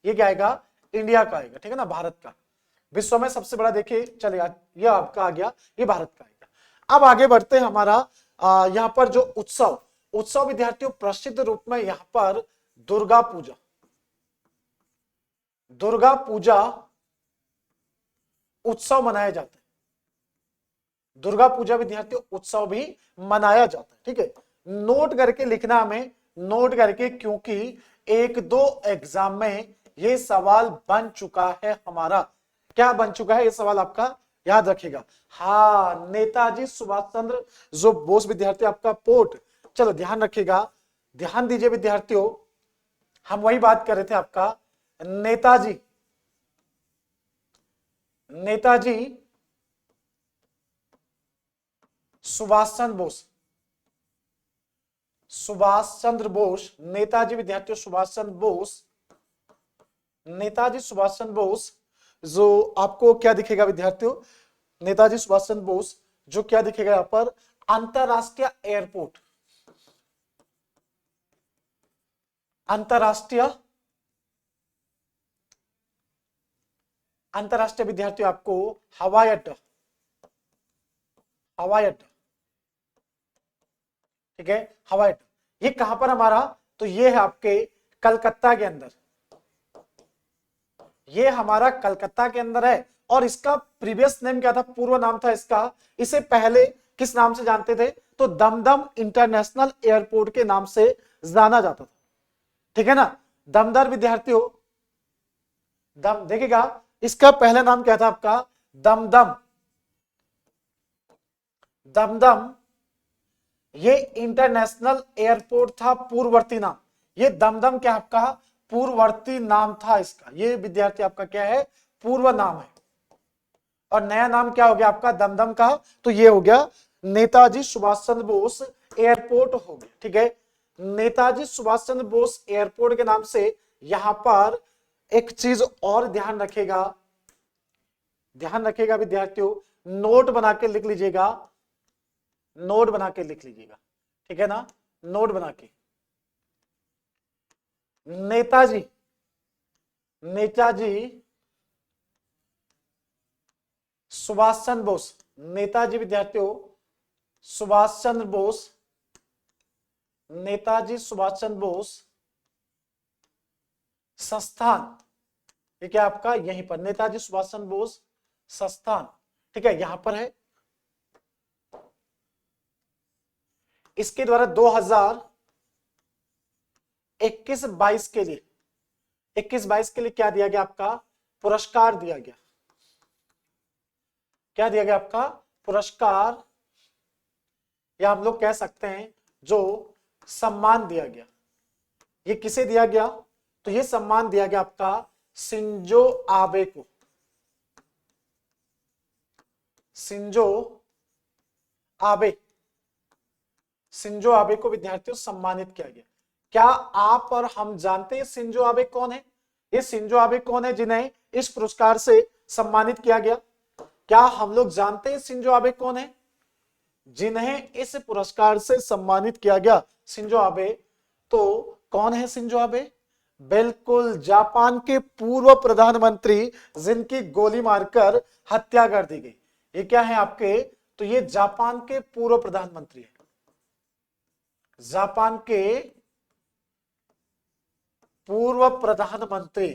ये क्या आएगा, इंडिया का आएगा, ठीक है ना, भारत का। विश्व में सबसे बड़ा देखिए चलेगा, ये आपका आ गया, ये भारत का आएगा। अब आगे बढ़ते हैं, हमारा यहाँ पर जो उत्सव विद्यार्थियों, प्रसिद्ध रूप में यहाँ पर दुर्गा पूजा उत्सव मनाया जाता है। दुर्गा पूजा विद्यार्थियों उत्सव भी मनाया जाता है, ठीक है। नोट करके लिखना हमें, नोट करके, क्योंकि 1-2 एग्जाम में ये सवाल बन चुका है हमारा। क्या बन चुका है ये सवाल आपका, याद रखिएगा। हाँ, नेताजी सुभाष चंद्र जो बोस विद्यार्थी आपका पोर्ट, चलो ध्यान रखिएगा, ध्यान दीजिए विद्यार्थियों, हम वही बात कर रहे थे आपका, नेताजी सुभाष चंद्र बोस, नेताजी विद्यार्थियों नेताजी सुभाष चंद्र बोस, जो आपको क्या दिखेगा विद्यार्थियों, नेताजी सुभाष चंद्र बोस, जो क्या दिखेगा यहां पर, अंतरराष्ट्रीय एयरपोर्ट, अंतरराष्ट्रीय विद्यार्थियों आपको हवाई अड्डा, ठीक है, हवाई अड्डा। ये कहां पर हमारा, तो ये है आपके कलकत्ता के अंदर, ये हमारा कलकत्ता के अंदर है। और इसका प्रीवियस नेम क्या था, पूर्व नाम था इसका, इसे पहले किस नाम से जानते थे, तो दमदम इंटरनेशनल एयरपोर्ट के नाम से जाना जाता था, ठीक है ना। दमदर विद्यार्थियों, देखिएगा, इसका पहला नाम क्या था आपका, दमदम, ये इंटरनेशनल एयरपोर्ट था, पूर्ववर्ती नाम। ये दमदम क्या आपका पूर्ववर्ती नाम था इसका, ये विद्यार्थी आपका क्या है, पूर्व नाम है। और नया नाम क्या हो गया आपका दमदम का, तो ये हो गया नेताजी सुभाष चंद्र बोस एयरपोर्ट हो गया, ठीक है। नेताजी सुभाष चंद्र बोस एयरपोर्ट के नाम से यहां पर एक चीज और ध्यान रखेगा विद्यार्थियों, नोट बना के लिख लीजिएगा, ठीक है ना, नोट बना के, नेताजी सुभाष चंद्र बोस, नेताजी विद्यार्थियों सुभाष चंद्र बोस, नेताजी सुभाष चंद्र बोस संस्थान, ये क्या आपका यहीं पर नेताजी सुभाष चंद्र बोस संस्थान, ठीक है, यहां पर है। इसके द्वारा 2021-22 के लिए, 21-22 के लिए क्या दिया गया आपका, पुरस्कार दिया गया, क्या दिया गया आपका, पुरस्कार, या हम लोग कह सकते हैं जो सम्मान दिया गया। ये किसे दिया गया, तो ये सम्मान दिया गया आपका शिंजो आबे को, शिंजो आबे को विद्यार्थियों सम्मानित किया गया। क्या आप और हम जानते हैं शिंजो आबे कौन है, ये शिंजो आबे कौन है जिन्हें इस पुरस्कार से सम्मानित किया गया, क्या हम लोग जानते हैं शिंजो आबे कौन है जिन्हें इस पुरस्कार से सम्मानित किया गया, शिंजो आबे, तो कौन है शिंजो आबे, बिल्कुल, जापान के पूर्व प्रधानमंत्री जिनकी गोली मारकर हत्या कर दी गई, ये क्या है आपके, तो ये जापान के पूर्व प्रधानमंत्री है, जापान के पूर्व प्रधानमंत्री,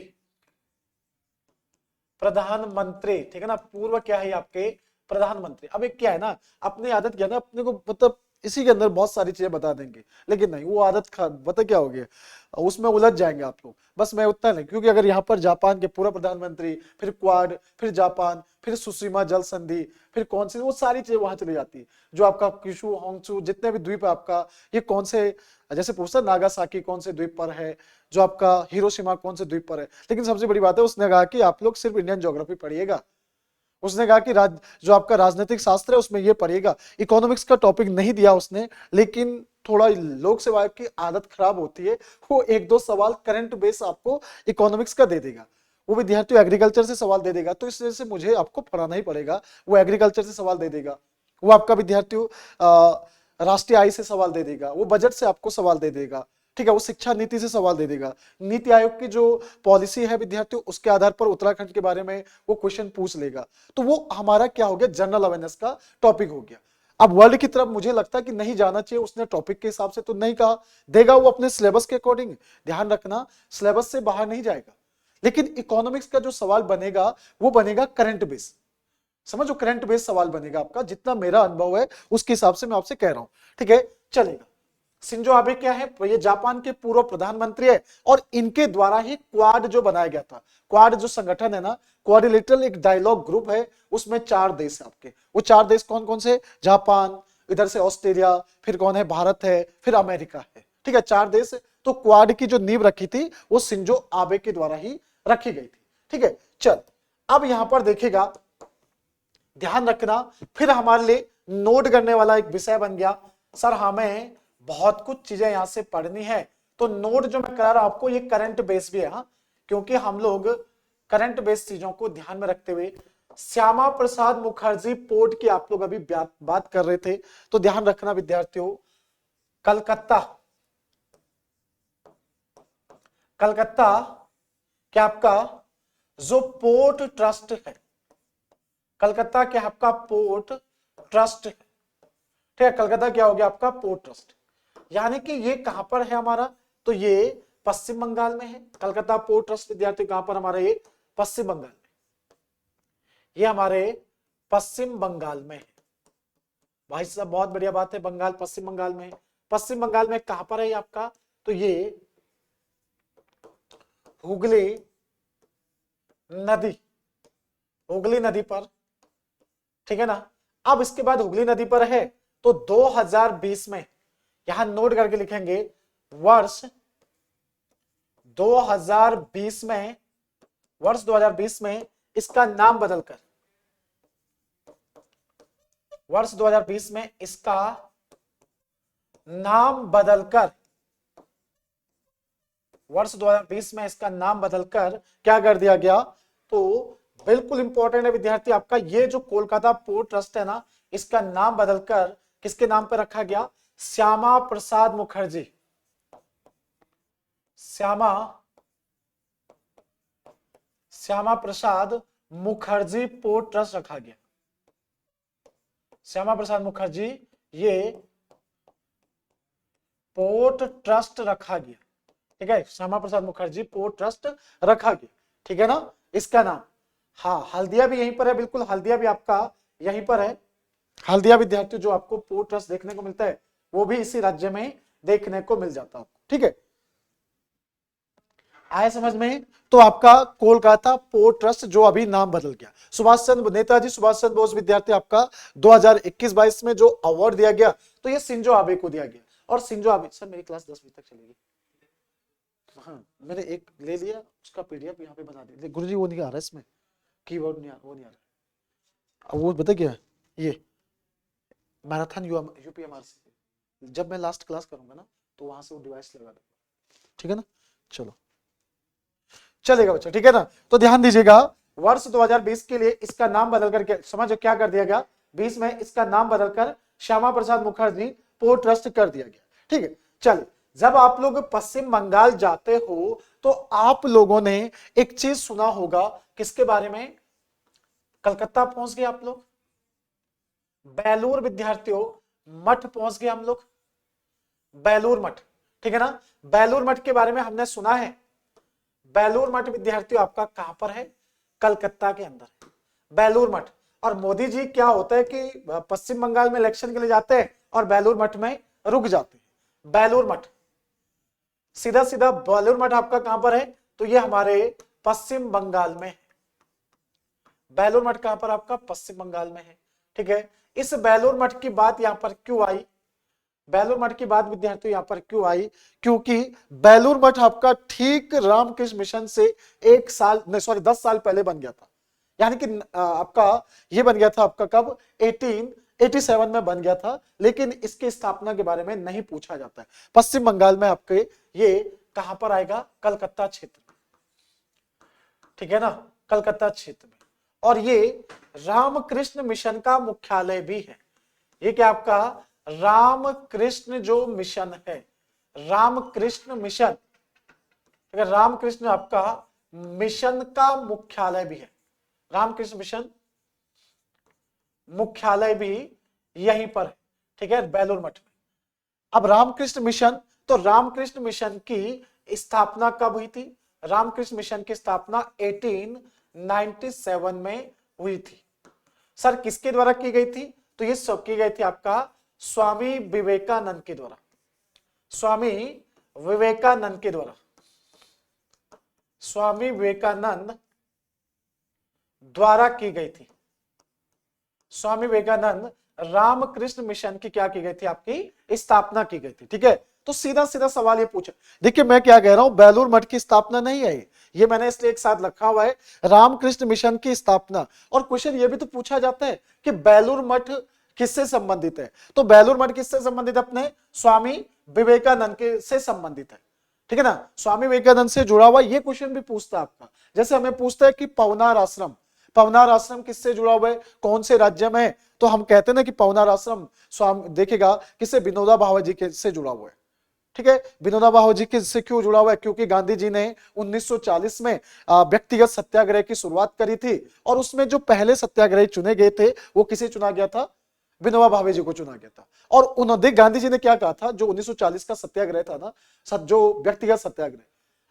प्रधानमंत्री, ठीक है ना, पूर्व क्या है आपके प्रधानमंत्री। अब एक क्या है ना, अपनी आदत क्या है ना, अपने को मतलब इसी के अंदर बहुत सारी चीजें बता देंगे, लेकिन नहीं, वो आदत पता क्या हो गया, उसमें उलझ जाएंगे आप लोग। बस मैं उतना नहीं, क्योंकि अगर यहाँ पर जापान के पूर्व प्रधानमंत्री, फिर क्वाड, फिर जापान, फिर सुसीमा जल संधि, फिर कौन सी, वो सारी चीजें वहां चली जाती है। जो आपका क्यूशु, होंगसू, जितने भी द्वीप है आपका, ये कौन से, जैसे पूछता नागासाकी कौन से द्वीप पर है, जो आपका हिरोशिमा कौन से द्वीप पर है। लेकिन सबसे बड़ी बात है, उसने कहा कि आप लोग सिर्फ इंडियन ज्योग्राफी पढ़िएगा। उसने कहा कि जो आपका राजनीतिक शास्त्र है उसमें ये पढ़िएगा, इकोनॉमिक्स का टॉपिक नहीं दिया उसने, लेकिन थोड़ा लोक सेवा की आदत खराब होती है, वो एक दो सवाल करंट बेस आपको इकोनॉमिक्स का दे देगा, वो विद्यार्थी एग्रीकल्चर से सवाल दे देगा, तो इस वजह से मुझे आपको पढ़ाना ही पड़ेगा। वो एग्रीकल्चर से सवाल दे देगा, वो आपका विद्यार्थी राष्ट्रीय आय से सवाल दे देगा, वो बजट से आपको सवाल दे देगा, ठीक है, वो शिक्षा नीति से सवाल दे देगा, नीति आयोग की जो पॉलिसी है विद्यार्थियों, उसके आधार पर उत्तराखंड के बारे में वो क्वेश्चन पूछ लेगा। तो वो हमारा क्या हो गया, जनरल अवेयरनेस का टॉपिक हो गया। अब वर्ल्ड की तरफ मुझे लगता है कि नहीं जाना चाहिए, उसने टॉपिक के हिसाब से तो नहीं कहा, देगा वो अपने सिलेबस के अकॉर्डिंग, ध्यान रखना सिलेबस से बाहर नहीं जाएगा। लेकिन इकोनॉमिक्स का जो सवाल बनेगा वो बनेगा करंट बेस, समझो, करंट बेस सवाल बनेगा आपका, जितना मेरा अनुभव है उसके हिसाब से मैं आपसे कह रहा हूं, ठीक है, चलेगा। शिंजो आबे क्या है, ये जापान के पूर्व प्रधानमंत्री है, और इनके द्वारा ही क्वाड जो बनाया गया था, क्वाड जो संगठन है ना, क्वाड्रिलेटरल एक डायलॉग ग्रुप है, उसमें 4 देश है आपके। वो 4 देश कौन कौन से, जापान, इधर से ऑस्ट्रेलिया, फिर कौन है, भारत है, फिर अमेरिका है, ठीक है, 4 देश है। तो क्वाड की जो नींव रखी थी वो शिंजो आबे के द्वारा ही रखी गई थी, ठीक है। चल, अब यहां पर देखिएगा, ध्यान रखना, फिर हमारे लिए नोट करने वाला एक विषय बन गया, सर हमें बहुत कुछ चीजें यहां से पढ़नी है, तो नोट जो मैं करा रहा हूं आपको, ये करंट बेस भी है, हाँ, क्योंकि हम लोग करंट बेस चीजों को ध्यान में रखते हुए, श्यामा प्रसाद मुखर्जी पोर्ट की आप लोग अभी बात कर रहे थे, तो ध्यान रखना विद्यार्थियों, कलकत्ता, कलकत्ता क्या आपका जो पोर्ट ट्रस्ट है, कलकत्ता क्या आपका पोर्ट ट्रस्ट है, ठीक है, कलकत्ता क्या हो गया आपका पोर्ट ट्रस्ट, यानी कि ये कहां पर है हमारा, तो ये पश्चिम बंगाल में है। कलकत्ता पोर्ट ट्रस्ट विद्यार्थी कहां पर हमारा, ये पश्चिम बंगाल में, ये हमारे पश्चिम बंगाल में है। भाई साहब बहुत बढ़िया बात है, बंगाल पश्चिम बंगाल में है। पश्चिम बंगाल में कहां पर है आपका, तो ये हुगली नदी, हुगली नदी पर, ठीक है ना। अब इसके बाद हुगली नदी पर है, तो 2020 में, यहां नोट करके लिखेंगे, वर्ष 2020 में, वर्ष 2020 में इसका नाम बदलकर, वर्ष 2020 में इसका नाम बदलकर, वर्ष 2020 में इसका नाम बदलकर क्या कर दिया गया, तो बिल्कुल इंपॉर्टेंट है विद्यार्थी आपका, ये जो कोलकाता पोर्ट ट्रस्ट है ना, इसका नाम बदलकर किसके नाम पर रखा गया, श्यामा प्रसाद मुखर्जी, श्यामा प्रसाद मुखर्जी पोर्ट ट्रस्ट रखा गया। श्यामा प्रसाद मुखर्जी ये पोर्ट ट्रस्ट रखा गया, ठीक है, श्यामा प्रसाद मुखर्जी पोर्ट ट्रस्ट रखा गया, ठीक है ना, इसका नाम। हाँ, हल्दिया भी यहीं पर है, बिल्कुल, हल्दिया भी आपका यहीं पर है। हल्दिया विद्यार्थी जो आपको पोर्ट ट्रस्ट देखने को मिलता है, वो भी इसी राज्य में देखने को मिल जाता है, ठीक है, आए समझ में। तो आपका कोलकाता पोर्ट ट्रस्ट जो अभी नाम बदल गया, नेताजी सुभाष चंद्र बोस विद्यार्थी आपका 2021-22 में जो अवार्ड दिया गया, तो ये शिंजो आबे को दिया गया। और शिंजो आबे, सर मेरी क्लास 10 बजे तक चलेगी, हाँ मैंने एक ले लिया, उसका पीडीएफ यहाँ पे बना दिया, गुरुजी वो नहीं आ रहा इसमें, कीबोर्ड नहीं आ रहा, वो नहीं आ रहा। अब वो पता क्या, ये मैराथन यूपीएमआरसी, जब मैं लास्ट क्लास करूंगा ना, तो वहां से वो डिवाइस लगा दूंगा, ठीक है ना। चलो चलेगा बच्चा, ठीक है ना। तो ध्यान दीजिएगा, वर्ष 2020 के लिए इसका नाम बदल करके, समझो क्या कर दिया गया, 20 में इसका नाम बदलकर श्यामा प्रसाद मुखर्जी पोर्ट ट्रस्ट कर दिया गया, ठीक है। चलिए, जब आप लोग पश्चिम बंगाल जाते हो तो आप लोगों ने एक चीज सुना होगा, किसके बारे में? कलकत्ता पहुंच गए आप लोग, बेलूर विद्यार्थियों मठ पहुंच गए हम लोग, बेलूर मठ, ठीक है ना। बेलूर मठ के बारे में हमने सुना है। बेलूर मठ विद्यार्थियों आपका कहां पर है? कलकत्ता के अंदर है बेलूर मठ। और मोदी जी क्या होता है कि पश्चिम बंगाल में इलेक्शन के लिए जाते हैं और बेलूर मठ में रुक जाते हैं। बेलूर मठ, सीधा सीधा बेलूर मठ आपका कहां पर है? तो ये हमारे पश्चिम बंगाल में है। बेलूर मठ कहां पर आपका? पश्चिम बंगाल में है, ठीक है। इस बेलूर मठ की बात यहां पर क्यों आई? बेलूर मठ की बात विद्यार्थियों यहां पर क्यों आई? क्योंकि बेलूर मठ आपका ठीक रामकृष्ण मिशन से 1 साल नहीं सॉरी 10 साल पहले बन गया था। यानी कि आपका ये बन गया था आपका कब? 1887 में बन गया था। लेकिन इसकी स्थापना के बारे में नहीं पूछा जाता है। पश्चिम बंगाल में आपके ये कहां पर आएगा? कलकत्ता क्षेत्र में, ठीक है ना, कलकत्ता क्षेत्र में। और ये रामकृष्ण मिशन का मुख्यालय भी है। ये क्या आपका? रामकृष्ण जो मिशन है, रामकृष्ण मिशन, अगर रामकृष्ण आपका मिशन का मुख्यालय भी है, रामकृष्ण मिशन मुख्यालय भी यहीं पर है, ठीक है, बेलूर मठ में। अब रामकृष्ण मिशन, तो रामकृष्ण मिशन की स्थापना कब हुई थी? रामकृष्ण मिशन की स्थापना 1897 में हुई थी। सर किसके द्वारा की गई थी? तो ये सब की गई थी आपका स्वामी विवेकानंद के द्वारा, स्वामी विवेकानंद के द्वारा, स्वामी विवेकानंद द्वारा की गई थी। स्वामी विवेकानंद रामकृष्ण मिशन की क्या की गई थी? आपकी स्थापना की गई थी, ठीक है। तो सीधा सीधा सवाल ये पूछा, देखिए मैं क्या कह रहा हूं, बेलूर मठ की स्थापना नहीं है ये मैंने इसलिए एक साथ रखा हुआ है, रामकृष्ण मिशन की स्थापना। और क्वेश्चन ये भी तो पूछा जाता है कि बेलूर मठ किससे संबंधित है? तो बेलूर मठ किससे संबंधित? अपने स्वामी विवेकानंद के से संबंधित है, ठीक है ना। स्वामी विवेकानंद से जुड़ा हुआ ये क्वेश्चन भी पूछता है आपका। जैसे हमें पूछता है कि पवनार आश्रम, पवनार आश्रम किससे जुड़ा हुआ है, कौन से राज्य में है? तो हम कहते हैं ना कि पवनार आश्रम स्वामी देखेगा किससे? विनोबा भावे जी के से जुड़ा हुआ है, ठीक है। विनोबा भावे जी के से क्यों जुड़ा हुआ है? क्योंकि गांधी जी ने 1940 में व्यक्तिगत सत्याग्रह की शुरुआत करी थी। और उसमें जो पहले सत्याग्रही चुने गए थे वो किसे चुना गया था? विनोबा भावे जी को चुना गया था। और उन्होंने गांधी जी ने क्या कहा था, जो 1940 का सत्याग्रह था ना, जो व्यक्तिगत सत्याग्रह,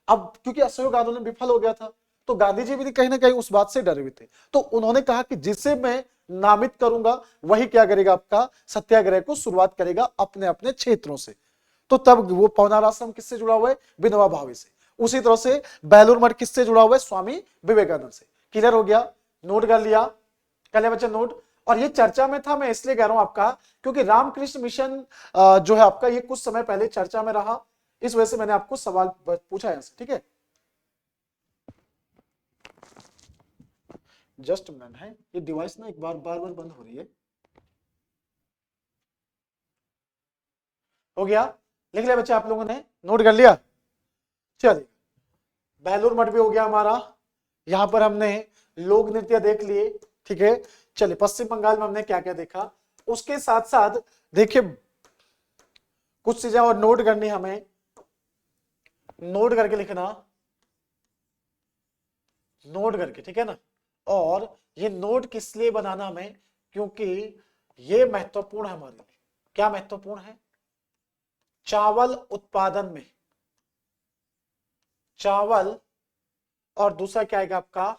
अब क्योंकि असहयोग आंदोलन विफल हो गया था, तो गांधी जी भी कहीं ना कहीं उस बात से डरे हुए थे। तो उन्होंने कहा कि जिसे मैं नामित करूंगा वही क्या करेगा? आपका सत्याग्रह को शुरुआत करेगा अपने अपने क्षेत्रों से। तो तब वो पवनार आश्रम किससे जुड़ा हुआ है? विनोबा भावे से। उसी तरह से बेलूर मठ किससे जुड़ा हुआ है? स्वामी विवेकानंद से। क्लियर हो गया? नोट कर लिया? कर लिया बच्चा नोट? और ये चर्चा में था, मैं इसलिए कह रहा हूं आपका, क्योंकि रामकृष्ण मिशन जो है आपका ये कुछ समय पहले चर्चा में रहा, इस वजह से मैंने आपको सवाल पूछा है, ठीक है। जस्ट मिनट है, ये डिवाइस ना एक बार बार बंद हो रही है। हो गया? लिख लिया बच्चे आप लोगों ने? नोट कर लिया? चलिए, बेलूर मठ भी हो गया हमारा। यहां पर हमने लोक नृत्य देख लिए, ठीक है। चलिए, पश्चिम बंगाल में हमने क्या क्या देखा, उसके साथ साथ देखिए कुछ चीजें और नोट करनी, हमें नोट करके लिखना, नोट करके, ठीक है ना। और ये नोट किस लिए बनाना हमें? क्योंकि ये महत्वपूर्ण है हमारे लिए। क्या महत्वपूर्ण है? चावल उत्पादन में, चावल, और दूसरा क्या आएगा आपका?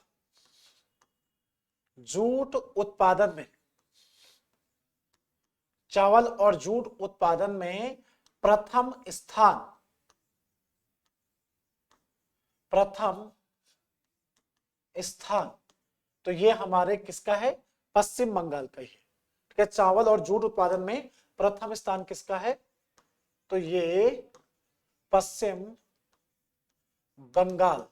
जूट उत्पादन में, चावल और जूट उत्पादन में प्रथम स्थान, प्रथम स्थान, तो ये हमारे किसका है? पश्चिम बंगाल का ही है, ठीक है। चावल और जूट उत्पादन में प्रथम स्थान किसका है? तो ये पश्चिम बंगाल,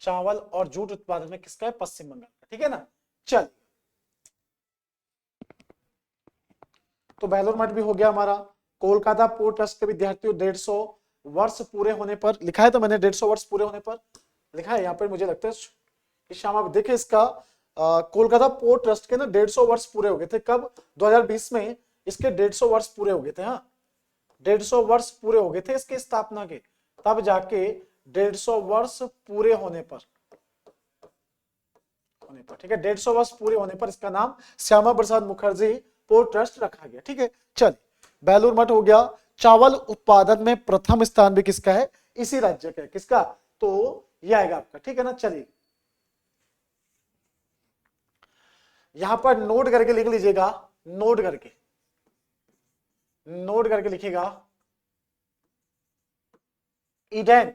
चावल और जूट उत्पादन में किसका है? पश्चिम बंगाल का, ठीक है ना। चल, तो बेलूर मठ भी हो गया हमारा। कोलकाता पोर्ट ट्रस्ट के विद्यार्थियों 150 वर्ष पूरे होने पर, लिखा है तो मैंने 150 वर्ष पूरे होने पर लिखा है यहाँ पर, मुझे लगता है कि शाम आप देखे इसका कोलकाता पोर्ट ट्रस्ट के ना 150 वर्ष पूरे हो गए थे। कब? 2020 में इसके 150 वर्ष पूरे हो गए थे। हाँ, 150 वर्ष पूरे हो गए थे इसके स्थापना के, तब जाके 150 वर्ष पूरे होने पर, ठीक है, 150 वर्ष पूरे होने पर इसका नाम श्यामा प्रसाद मुखर्जी पोर्ट ट्रस्ट रखा गया। ठीक है, चलिए बेलूर मठ हो गया। चावल उत्पादन में प्रथम स्थान भी किसका है? इसी राज्य का है। किसका? तो यह आएगा आपका, ठीक है ना। चलिए यहां पर नोट करके लिख लीजिएगा, नोट करके, नोट करके लिखिएगा, ईडन,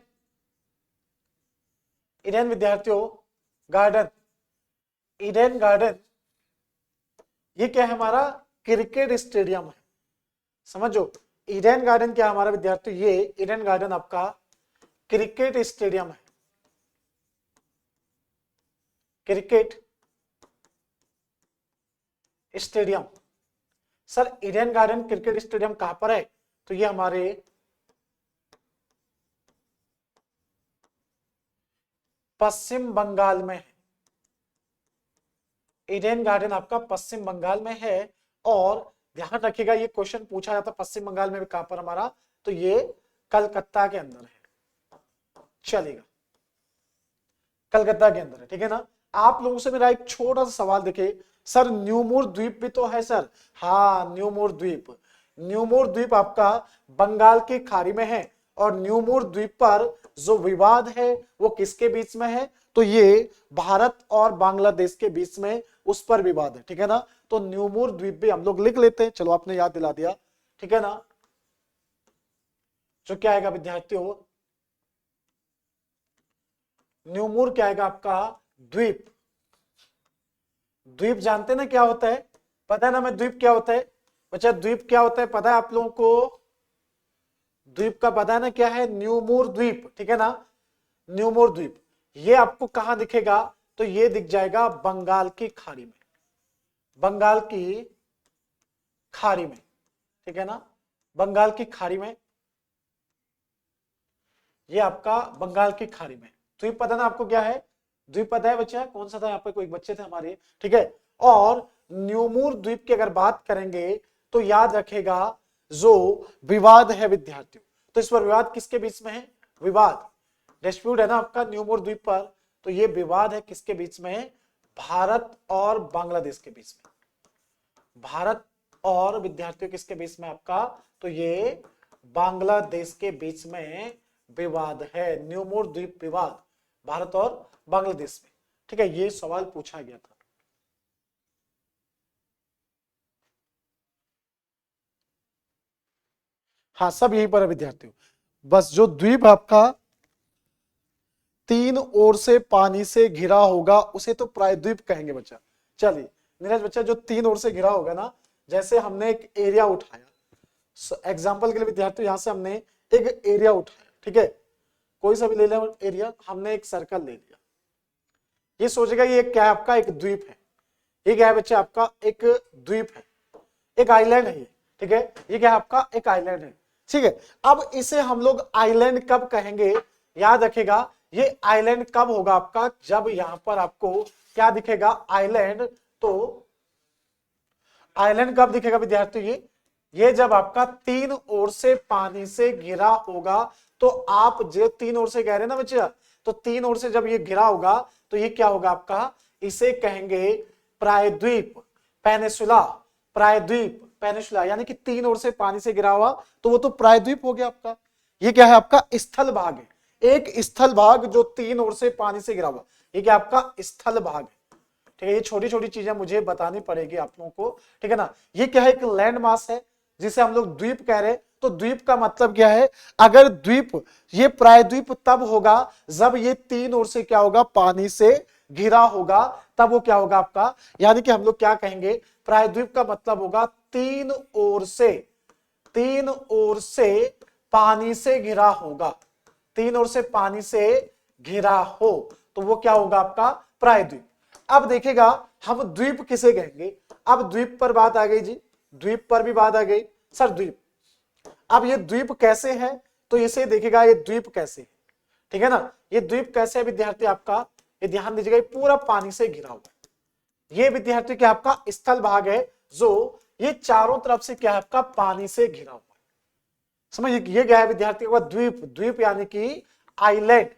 ईडन विद्यार्थियों गार्डन, ईडन गार्डन ये क्या है? हमारा क्रिकेट स्टेडियम है, समझो। ईडन गार्डन क्या है हमारा विद्यार्थी? ये ईडन गार्डन आपका क्रिकेट स्टेडियम है, cricket stadium. Sir Eden garden cricket stadium कहां पर है? तो ये हमारे पश्चिम बंगाल में है। ईडन गार्डन आपका पश्चिम बंगाल में है। और ध्यान रखिएगा ये क्वेश्चन पूछा जाता पश्चिम बंगाल में भी कहां पर हमारा? तो ये कलकत्ता के अंदर है, चलेगा, कलकत्ता के अंदर है, ठीक है ना। आप लोगों से मेरा एक छोटा सा सवाल देखिए, सर न्यूमोर द्वीप भी तो है सर। हाँ न्यूमोर द्वीप, न्यूमोर द्वीप आपका बंगाल की खाड़ी में है। और न्यूमोर द्वीप पर जो विवाद है वो किसके बीच में है? तो ये भारत और बांग्लादेश के बीच में उस पर विवाद है, ठीक है ना। तो न्यूमोर द्वीप भी हम लोग लिख लेते हैं, चलो आपने याद दिला दिया, ठीक है ना। जो क्या आएगा विद्यार्थियों? न्यूमोर क्या आएगा आपका? द्वीप। द्वीप जानते ना क्या होता है? पता है ना मैं द्वीप क्या होता है? बच्चा द्वीप क्या होता है पता है आप लोगों को? द्वीप का पता है ना क्या है? न्यूमोर द्वीप, ठीक है ना। न्यूमोर द्वीप ये आपको कहां दिखेगा? तो ये दिख जाएगा बंगाल की खाड़ी में, बंगाल की खाड़ी में, ठीक है ना, बंगाल की खाड़ी में। ये आपका बंगाल की खाड़ी में द्वीप पता ना आपको क्या है? द्वीप पता है बच्चा? कौन सा था यहाँ पे? कोई बच्चे थे हमारे, ठीक है। और न्यूमोर द्वीप की अगर बात करेंगे तो याद रखेगा जो विवाद है विद्यार्थियों, तो इस पर विवाद किसके बीच में है? विवाद, डिस्प्यूट है ना आपका न्यूमोर द्वीप पर। तो ये विवाद है किसके बीच में? भारत और बांग्लादेश के बीच में। भारत और विद्यार्थियों किसके बीच में आपका? तो ये बांग्लादेश के बीच में विवाद है, न्यूमोर द्वीप विवाद भारत और बांग्लादेश में, ठीक है। ये सवाल पूछा गया था। हाँ सब यहीं पर है विद्यार्थियों। बस जो द्वीप आपका तीन ओर से पानी से घिरा होगा उसे तो प्रायद्वीप कहेंगे बच्चा। चलिए नीरज बच्चा, जो तीन ओर से घिरा होगा ना, जैसे हमने एक एरिया उठाया, एग्जाम्पल के लिए विद्यार्थियों यहां से हमने एक एरिया उठाया, ठीक है, कोई सा भी ले लें एरिया, हमने एक सर्कल ले लिया। ये सोचेगा ये क्या है? आपका एक द्वीप है। ये क्या है बच्चा? आपका एक द्वीप है, एक आइलैंड है ये, ठीक है। ये क्या है? आपका एक आइलैंड है, ठीक है। अब इसे हम लोग आइलैंड कब कहेंगे? याद रखेगा ये आइलैंड कब होगा आपका? जब यहां पर आपको क्या दिखेगा? आइलैंड। तो आइलैंड कब दिखेगा विद्यार्थी? ये जब आपका तीन ओर से पानी से घिरा होगा। तो आप जो तीन ओर से कह रहे हैं ना बच्चा, तो तीन ओर से जब ये घिरा होगा तो ये क्या होगा आपका? इसे कहेंगे प्रायद्वीप, पेनिसुला, प्रायद्वीप, पेनिसुला, यानी कि तीन ओर से पानी से घिरा हुआ तो वो तो प्रायद्वीप हो गया आपका। ये क्या है? आपका स्थल भाग है, एक स्थल भाग जो तीन ओर से पानी से घिरा हुआ, ये क्या आपका? स्थल भाग है, ठीक है। ये छोटी छोटी चीजें मुझे बतानी पड़ेगी आप लोगों को, ठीक है ना। ये क्या है? एक लैंड मास है जिसे हम लोग द्वीप कह रहे हैं। तो द्वीप का मतलब क्या है? अगर द्वीप, ये प्रायद्वीप तब होगा जब ये तीन ओर से क्या होगा? पानी से घिरा होगा, तब वो क्या होगा आपका? यानी कि हम लोग क्या कहेंगे? प्रायद्वीप का मतलब होगा तीन ओर से, तीन ओर से पानी से घिरा होगा, तीन ओर से पानी से घिरा हो तो वो क्या होगा आपका? प्रायद्वीप। अब देखेगा हम द्वीप किसे कहेंगे? अब द्वीप पर बात आ गई जी, द्वीप पर भी बात आ गई। सर द्वीप, अब ये द्वीप कैसे है? तो इसे देखेगा ये द्वीप कैसे है, ठीक है ना। ये द्वीप कैसे है विद्यार्थी आपका? ये ध्यान दीजिएगा, ये पूरा पानी से घिरा हुआ है। ये विद्यार्थी क्या आपका? स्थल भाग है जो ये चारों तरफ से क्या है आपका? पानी से घिरा हुआ है। समझिए ये क्या है विद्यार्थी का? द्वीप, द्वीप यानी कि आइलैंड,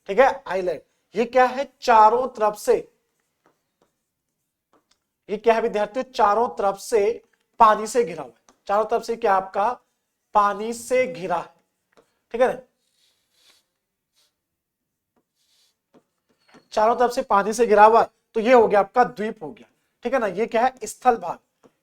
ठीक है, आइलैंड। ये क्या है, चारों तरफ से, ये क्या है विद्यार्थियों, चारों तरफ से पानी से घिरा हुआ है, चारों तरफ से क्या आपका पानी से घिरा है, ठीक है ना, चारों तरफ से पानी से घिरा हुआ है, तो ये हो गया आपका द्वीप हो गया, ठीक है ना। ये क्या है, स्थल भाग,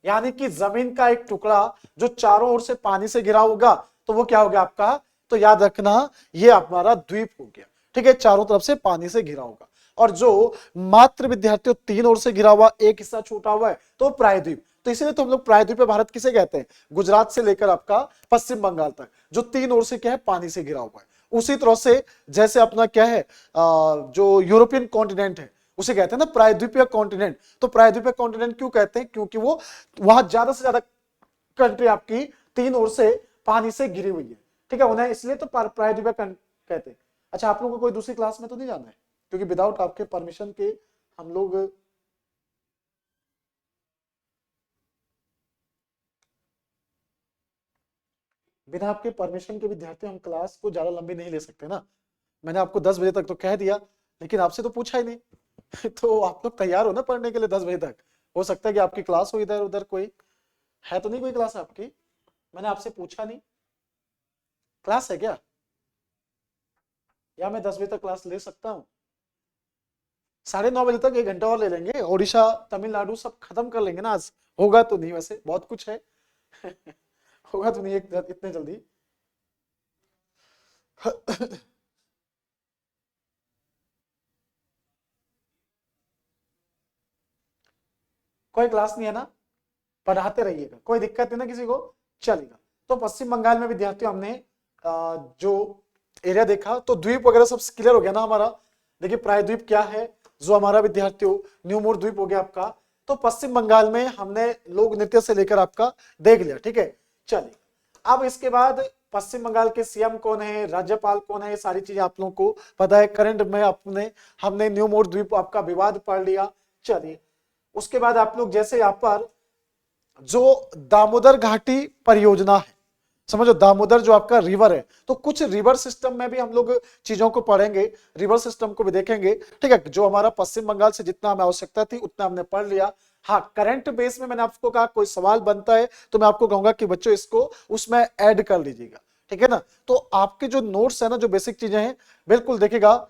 यानी कि जमीन का एक टुकड़ा जो चारों ओर से पानी से घिरा होगा, तो वो क्या हो गया आपका, तो याद रखना ये हमारा द्वीप हो गया, ठीक है, चारों तरफ से पानी से घिरा होगा। और जो मात्र विद्यार्थियों तीन ओर से घिरा हुआ, एक हिस्सा छूटा हुआ है, तो प्रायद्वीप। तो इसीलिए तो हम लोग प्रायद्वीप भारत किसे कहते हैं, गुजरात से लेकर आपका पश्चिम बंगाल तक जो तीन ओर से क्या है, पानी से घिरा हुआ है। उसी तरह से जैसे अपना क्या है, जो यूरोपियन कॉन्टिनेंट है उसे कहते हैं ना प्रायद्वीपीय कॉन्टिनेंट। तो प्रायद्वीपीय कॉन्टिनेंट क्यों कहते हैं, क्योंकि वो वहां ज्यादा से ज्यादा कंट्री आपकी तीन ओर से पानी से घिरी हुई है, ठीक है, उन्हें इसलिए तो प्रायद्वीपीय कहते हैं। अच्छा, आप लोगों को कोई दूसरी क्लास में तो नहीं जाना है, क्योंकि विदाउट आपके परमिशन के हम लोग, बिना आपके परमिशन के विद्यार्थी हम क्लास को ज्यादा लंबी नहीं ले सकते ना। मैंने आपको 10 बजे तक तो कह दिया, लेकिन आपसे तो पूछा ही नहीं तो आप लोग तैयार हो ना पढ़ने के लिए 10 बजे तक। हो सकता है कि आपकी क्लास हो इधर उधर, कोई है तो नहीं कोई क्लास आपकी, मैंने आपसे पूछा नहीं, क्लास है क्या, या मैं 10 बजे तक क्लास ले सकता हूँ, 9:30 बजे तक 1 घंटा और ले लेंगे, उड़ीसा तमिलनाडु सब खत्म कर लेंगे ना आज। होगा तो नहीं, वैसे बहुत कुछ है होगा तो नहीं इतने जल्दी कोई क्लास नहीं है ना, पढ़ाते रहिएगा, कोई दिक्कत नहीं ना किसी को, चलेगा। तो पश्चिम बंगाल में विद्यार्थियों हमने जो एरिया देखा, तो द्वीप वगैरह सब क्लियर हो गया ना हमारा। देखिए प्रायद्वीप क्या है, जो हमारा विद्यार्थियों न्यूमोर द्वीप हो गया आपका। तो पश्चिम बंगाल में हमने लोक नृत्य से लेकर आपका देख लिया, ठीक है, चलिए। अब इसके बाद पश्चिम बंगाल के सीएम कौन है, राज्यपाल कौन है, ये सारी चीजें आप लोगों को पता है। करंट में अपने हमने न्यूमोर द्वीप आपका विवाद पढ़ लिया, चलिए। उसके बाद आप लोग जैसे यहाँ पर जो दामोदर घाटी परियोजना है, समझो दामोदर जो आपका रिवर है, तो कुछ रिवर सिस्टम में भी हम लोग चीजों को पढ़ेंगे, रिवर सिस्टम को भी देखेंगे, ठीक है। जो हमारा पश्चिम बंगाल से जितना हमें आवश्यकता थी उतना हमने पढ़ लिया। हाँ, करंट बेस में मैंने आपको कहा कोई सवाल बनता है तो मैं आपको कहूंगा कि बच्चों इसको उसमें ऐड कर लीजिएगा, ठीक है ना। तो आपके जो नोट्स है ना, जो बेसिक चीजें हैं, बिल्कुल देखिएगा।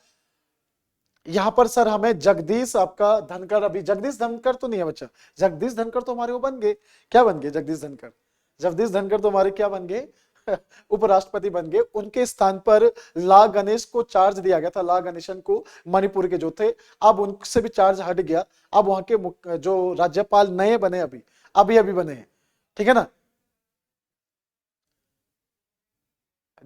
यहां पर सर हमें जगदीश आपका धनखड़, अभी जगदीश धनखड़ तो नहीं है बच्चा, जगदीश धनखड़ तो हमारे वो बन गए, क्या बन गए जगदीश धनखड़, जगदीश धनखड़ तो हमारे क्या बन गए उपराष्ट्रपति बन गए। उनके स्थान पर ला गणेश को चार्ज दिया गया था, ला गणेशन को, मणिपुर के जो थे। अब उनसे भी चार्ज हट गया, अब वहां के जो राज्यपाल नए बने, अभी अभी अभी बने हैं, ठीक है ना।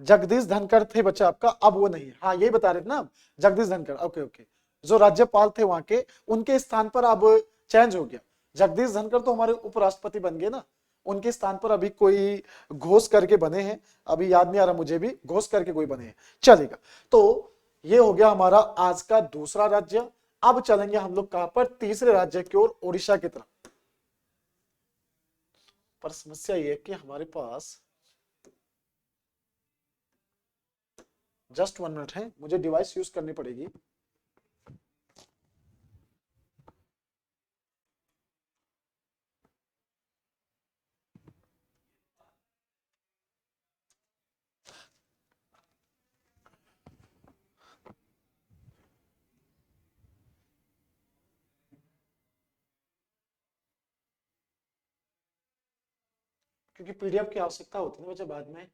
जगदीश धनखड़ थे बच्चा आपका, अब वो नहीं है, हाँ यही बता रहे थे ना आप, जगदीश धनखड़, ओके ओके। जो राज्यपाल थे वहां के, उनके स्थान पर अब चेंज हो गया। जगदीश धनखड़ तो हमारे उपराष्ट्रपति बन गए ना, उनके स्थान पर अभी कोई घोष करके बने हैं, अभी याद नहीं आ रहा मुझे भी, घोष करके कोई बने हैं, चलेगा। तो ये हो गया हमारा आज का दूसरा राज्य। अब चलेंगे हम लोग कहां पर, तीसरे राज्य की ओर, उड़ीसा की तरफ। पर समस्या ये है कि हमारे पास जस्ट 1 मिनट है, मुझे डिवाइस यूज करनी पड़ेगी। क्योंकि पीडीएफ की आवश्यकता होती है ना बच्चा बाद में।